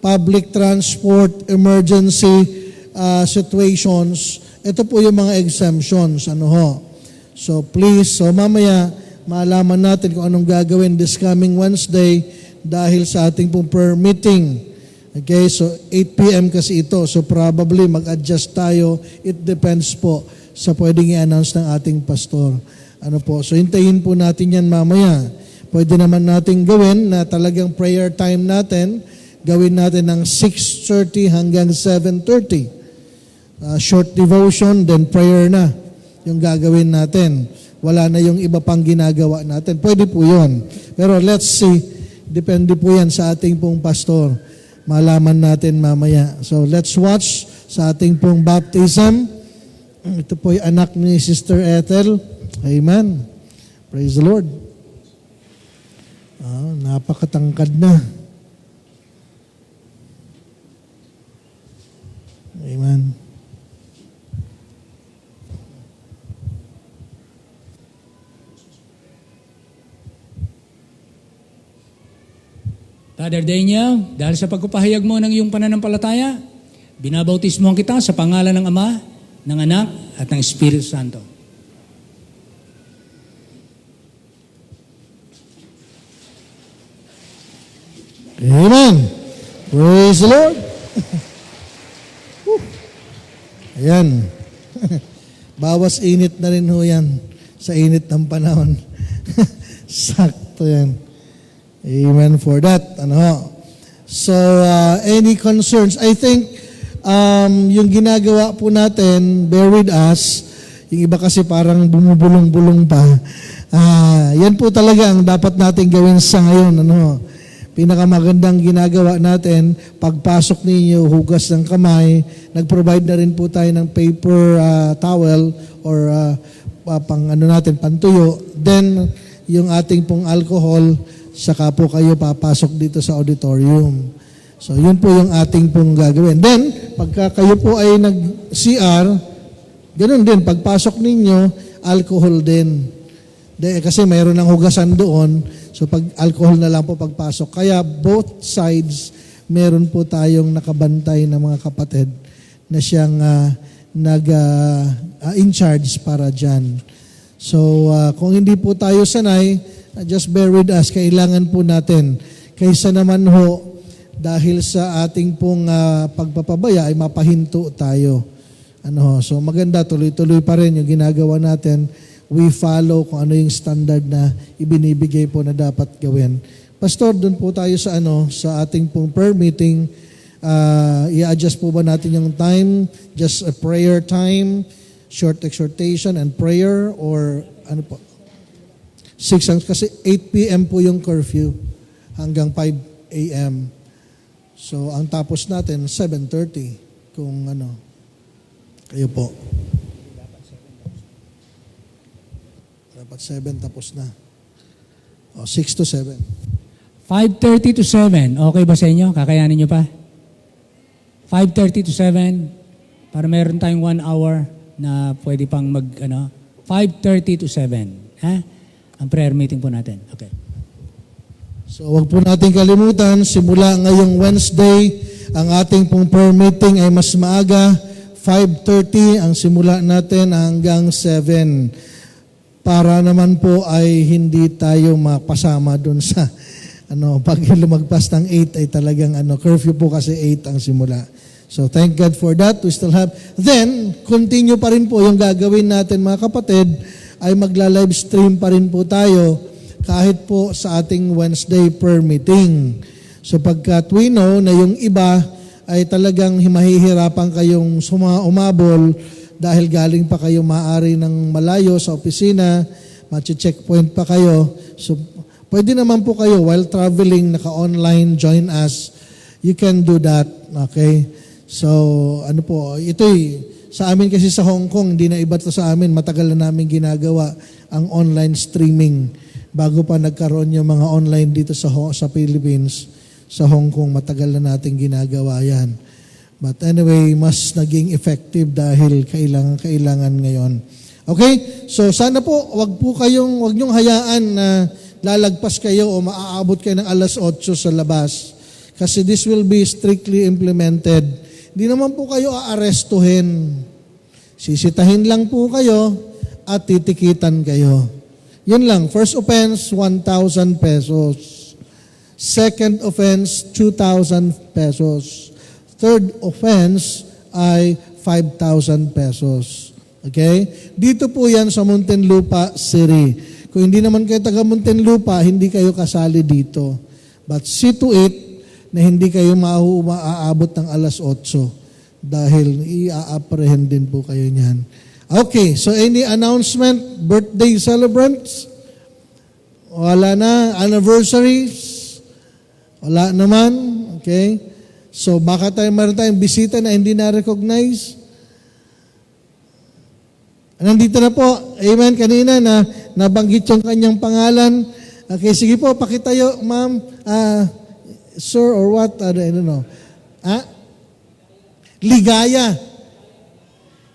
public transport, emergency situations. Ito po yung mga exemptions. So please, mamaya maalaman natin kung anong gagawin this coming Wednesday dahil sa ating pong prayer meeting. Okay, so 8 p.m. kasi ito. So probably mag-adjust tayo. It depends po sa pwedeng i-announce ng ating pastor. So hintayin po natin yan mamaya. Pwede naman natin gawin na talagang prayer time natin. Gawin natin ng 6:30 hanggang 7:30. Short devotion, then prayer na yung gagawin natin. Wala na yung iba pang ginagawa natin. Pwede po yun. Pero let's see. Depende po yan sa ating pong pastor. Malaman natin mamaya. So let's watch sa ating pong baptism. Ito po yung anak ni Sister Ethel. Amen. Praise the Lord. Napakatangkad na. Amen. Father Daniel, dahil sa pagpapahayag mo ng iyong pananampalataya, binabautismohan kita sa pangalan ng Ama, ng Anak, at ng Espiritu Santo. Amen. Praise the Lord. Ayan. Bawas init na rin ho yan sa init ng panahon. Sakto yan. Amen for that. Ano ho? So, any concerns? I think yung ginagawa po natin, bear with us. Yung iba kasi parang bumubulong-bulong pa. Yan po talaga ang dapat natin gawin sa ngayon. Ano? Pinakamagandang ginagawa natin, pagpasok ninyo, hugas ng kamay, nag-provide na rin po tayo ng paper towel or pantuyo. Then, yung ating pong alcohol, saka po kayo papasok dito sa auditorium. So, yun po yung ating pong gagawin. Then, pagka kayo po ay nag-CR, ganun din, pagpasok ninyo, alcohol din. Kasi mayroon ng hugasan doon, so pag alcohol na lang po pagpasok. Kaya both sides, meron po tayong nakabantay na mga kapatid na siyang in charge para dyan. So, kung hindi po tayo sanay, just bear with us, kailangan po natin. Kaysa naman ho, dahil sa ating pong pagpapabaya ay mapahinto tayo. So maganda, tuloy-tuloy pa rin yung ginagawa natin. We follow kung ano yung standard na ibinibigay po na dapat gawin. Pastor, doon po tayo sa sa ating pong prayer meeting. I-adjust po ba natin yung time? Just a prayer time, short exhortation and prayer, or ano po? 6 kasi 8 p.m. po yung curfew hanggang 5 a.m. So, ang tapos natin, 7:30. Kung kayo po. Dapat 7 tapos na. 6 to 7. 5:30 to 7. Okay ba sa inyo? Kakayanin nyo pa? 5:30 to 7 para meron tayong 1 hour na pwede pang 5:30 to 7. Ha? Ang prayer meeting po natin. Okay. So, wag po natin kalimutan, simula ngayong Wednesday, ang ating pong prayer meeting ay mas maaga, 5:30 ang simula natin hanggang 7. Para naman po ay hindi tayo mapasama doon sa pag lumagpas ng 8 ay talagang curfew po kasi 8 ang simula. So thank God for that. We still have. Then, continue pa rin po yung gagawin natin mga kapatid, ay magla-live stream pa rin po tayo kahit po sa ating Wednesday prayer meeting. So pagkat we know na yung iba ay talagang mahihirapan kayong umabol dahil galing pa kayo maaari ng malayo sa opisina, checkpoint pa kayo. So, pwede naman po kayo while traveling, naka-online, join us. You can do that. Okay? So, ito'y sa amin kasi sa Hong Kong, hindi na iba to sa amin. Matagal na namin ginagawa ang online streaming. Bago pa nagkaroon yung mga online dito sa Philippines, sa Hong Kong, matagal na natin ginagawa yan. But anyway, mas naging effective dahil kailangan ngayon. Okay? So sana po, wag niyong hayaan na lalagpas kayo o maaabot kayo ng alas 8 sa labas. Kasi this will be strictly implemented. Di naman po kayo aarestuhin. Sisitahin lang po kayo at titikitan kayo. Yun lang. First offense, 1,000 pesos. Second offense, 2,000 pesos. Third offense ay 5,000 pesos. Okay? Dito po yan sa Muntinlupa City. Kung hindi naman kayo taga Muntinlupa, hindi kayo kasali dito. But see to it na hindi kayo maaabot ng alas 8 dahil i-apprehend din po kayo niyan. Okay, so any announcement? Birthday celebrants? Wala na. Anniversaries? Wala naman. Okay? So baka meron tayong bisita na hindi na-recognize. Nandito na po. Amen. Kanina na nabanggit yung kanyang pangalan. Okay, sige po, pakitayo, ma'am. Sir or what? I don't know. Ligaya.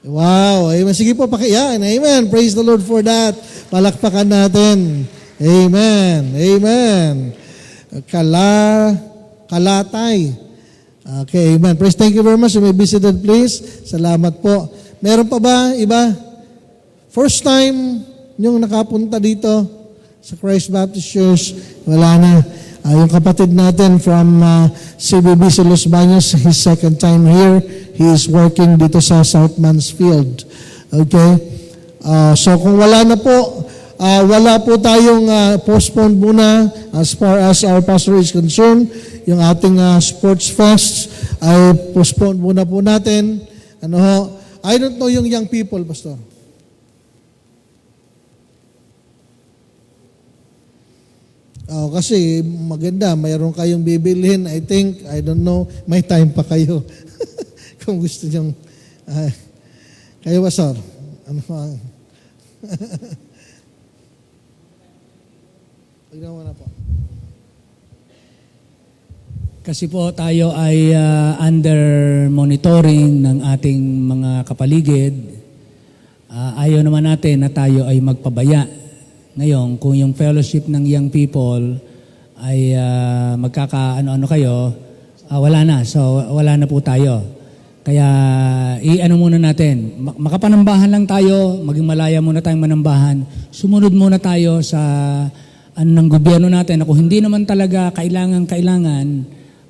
Wow. Amen. Sige po, yan. Amen. Praise the Lord for that. Palakpakan natin. Amen. Amen. Kalatay. Okay, amen. Praise, thank you very much. You may be seated, please. Salamat po. Meron pa ba iba? First time yung nakapunta dito sa Christ Baptist Church, wala na. Yung kapatid natin from CBB Los Baños, his second time here. He is working dito sa South Mansfield. Okay? So kung wala na po, wala po tayong postpone muna as far as our pastor is concerned. Yung ating sports fest ay postpone muna po natin. Ano ho? I don't know yung young people, Pastor. Kasi maganda, mayroon kayong bibilhin. I think, I don't know, may time pa kayo. Kung gusto nyong, kayo ba, sir? Ano ba? Tignan mo na po. Kasi po tayo ay under monitoring ng ating mga kapaligid. Ayaw naman natin na tayo ay magpabaya. Ngayon, kung yung fellowship ng young people ay magkaka-ano-ano kayo, wala na. So, wala na po tayo. Kaya, i-ano muna natin. Makapanambahan lang tayo, maging malaya muna tayong manambahan. Sumunod muna tayo sa ng gobyerno natin na kung hindi naman talaga kailangan,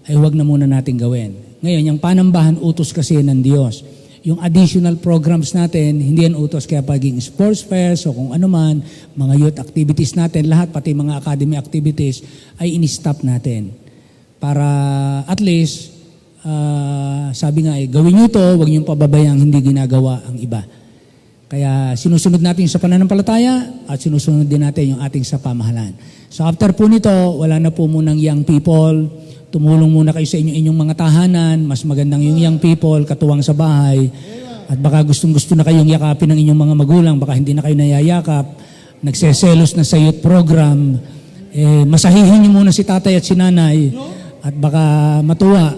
ay huwag na muna natin gawin. Ngayon, yung panambahan, utos kasi ng Diyos. Yung additional programs natin, hindi yan utos kaya paging sports fairs o kung ano man, mga youth activities natin, lahat, pati mga academy activities, ay in-stop natin. Para at least, sabi nga gawin nyo ito, huwag nyo pababayang hindi ginagawa ang iba. Kaya sinusunod natin sa pananampalataya at sinusunod din natin yung ating sa pamahalaan. So after po nito, wala na po munang young people. Tumulong muna kayo sa inyong mga tahanan. Mas magandang yung young people, katuwang sa bahay. At baka gustong-gusto na kayong yakapin ng inyong mga magulang. Baka hindi na kayo nayayakap. Nagseselos na sa youth program. Masahihin niyo muna si tatay at si nanay. At baka matuwa.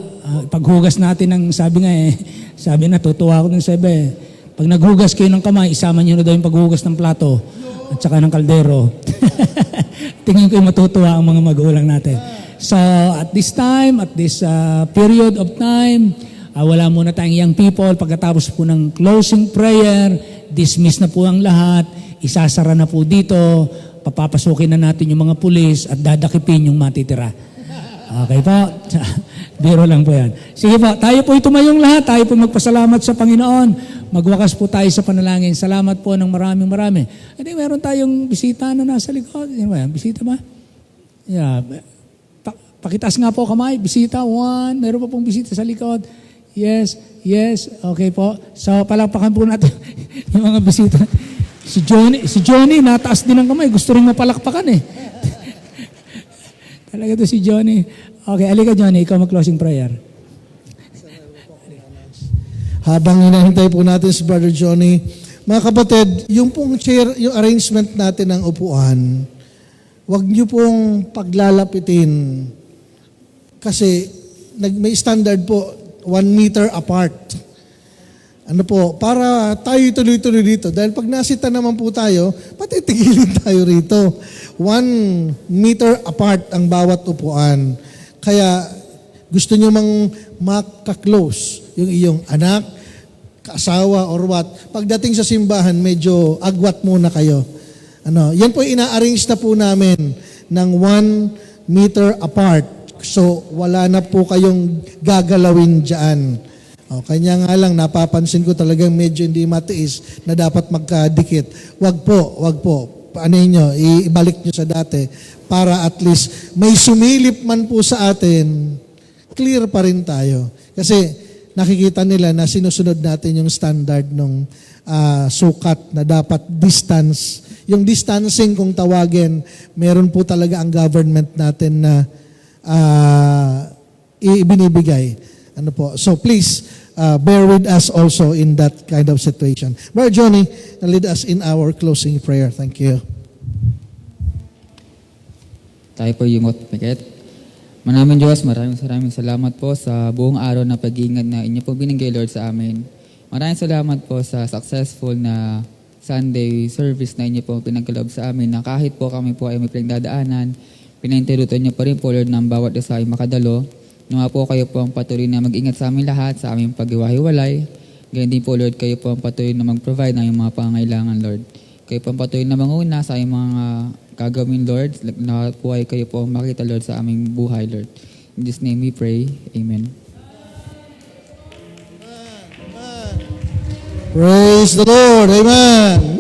Paghugas natin ng, sabi na, tutuwa ako ng sabi. Pag naghugas kayo ng kamay, isama niyo na daw yung paghugas ng plato at saka ng kaldero. Tingin ko yung matutuwa ang mga magulang natin. So, at this time, at this period of time, wala muna tayong young people. Pagkatapos po ng closing prayer, dismiss na po ang lahat, isasara na po dito, papapasukin na natin yung mga pulis at dadakipin yung matitira. Okay po? Biro lang po yan. Sige po, tayo po tumayong lahat, tayo po magpasalamat sa Panginoon. Magwakas po tayo sa panalangin. Salamat po ng maraming. I think meron tayong bisita na nasa likod. Yan ba yan? Bisita ba? Yeah. Pakitaas nga po kamay. Bisita, 1. Meron pa pong bisita sa likod. Yes. Okay po. So, palakpakan po natin yung mga bisita. Si Johnny, nataas din ang kamay. Gusto rin mapalakpakan eh. Talaga to si Johnny. Okay, alika Johnny, ikaw mag-closing prayer. Habang hinahintay po natin si Brother Johnny, mga kapatid, yung pong chair, yung arrangement natin ng upuan, wag niyo pong paglalapitin. Kasi may standard po, 1 meter apart. Ano po, para tayo tuloy-tuloy dito. Dahil pag nasita naman po tayo, patitigilin tayo rito. 1 meter apart ang bawat upuan. Kaya gusto nyo mang makaklose yung iyong anak, kaasawa, or what. Pagdating sa simbahan, medyo agwat muna kayo. Yan po ina-arrange na po namin ng 1 meter apart. So, wala na po kayong gagalawin dyan. Kanya nga lang, napapansin ko talagang medyo hindi matiis na dapat magkadikit. Wag po. Paano nyo, ibalik nyo sa dati para at least may sumilip man po sa atin, clear pa rin tayo. Kasi nakikita nila na sinusunod natin yung standard ng sukat na dapat distance. Yung distancing kung tawagin, meron po talaga ang government natin na ibinibigay. So please, bear with us also in that kind of situation. Brother Johnny, lead us in our closing prayer. Thank you. Tayo po yung pikit. Maraming Diyos, maraming salamat po sa buong araw na pag-iingat na inyo po binigay, Lord, sa amin. Maraming salamat po sa successful na Sunday service na inyo po pinagkaloob sa amin na kahit po kami po ay may pinagdadaanan, pinaintirutan niyo pa rin po, Lord, ng bawat isa ay makadalo. Nawa po kayo po ang patuloy na mag-ingat sa aming lahat, sa aming pag-iwahiwalay. Ganyan din po, Lord, kayo po ang patuloy na mag-provide ng mga pangangailangan, Lord. Kayo po ang patuloy na manguna sa aming mga gagawin, Lord. Na po ay kayo po ang makita, Lord, sa aming buhay, Lord. In this name we pray. Amen. Praise the Lord. Amen.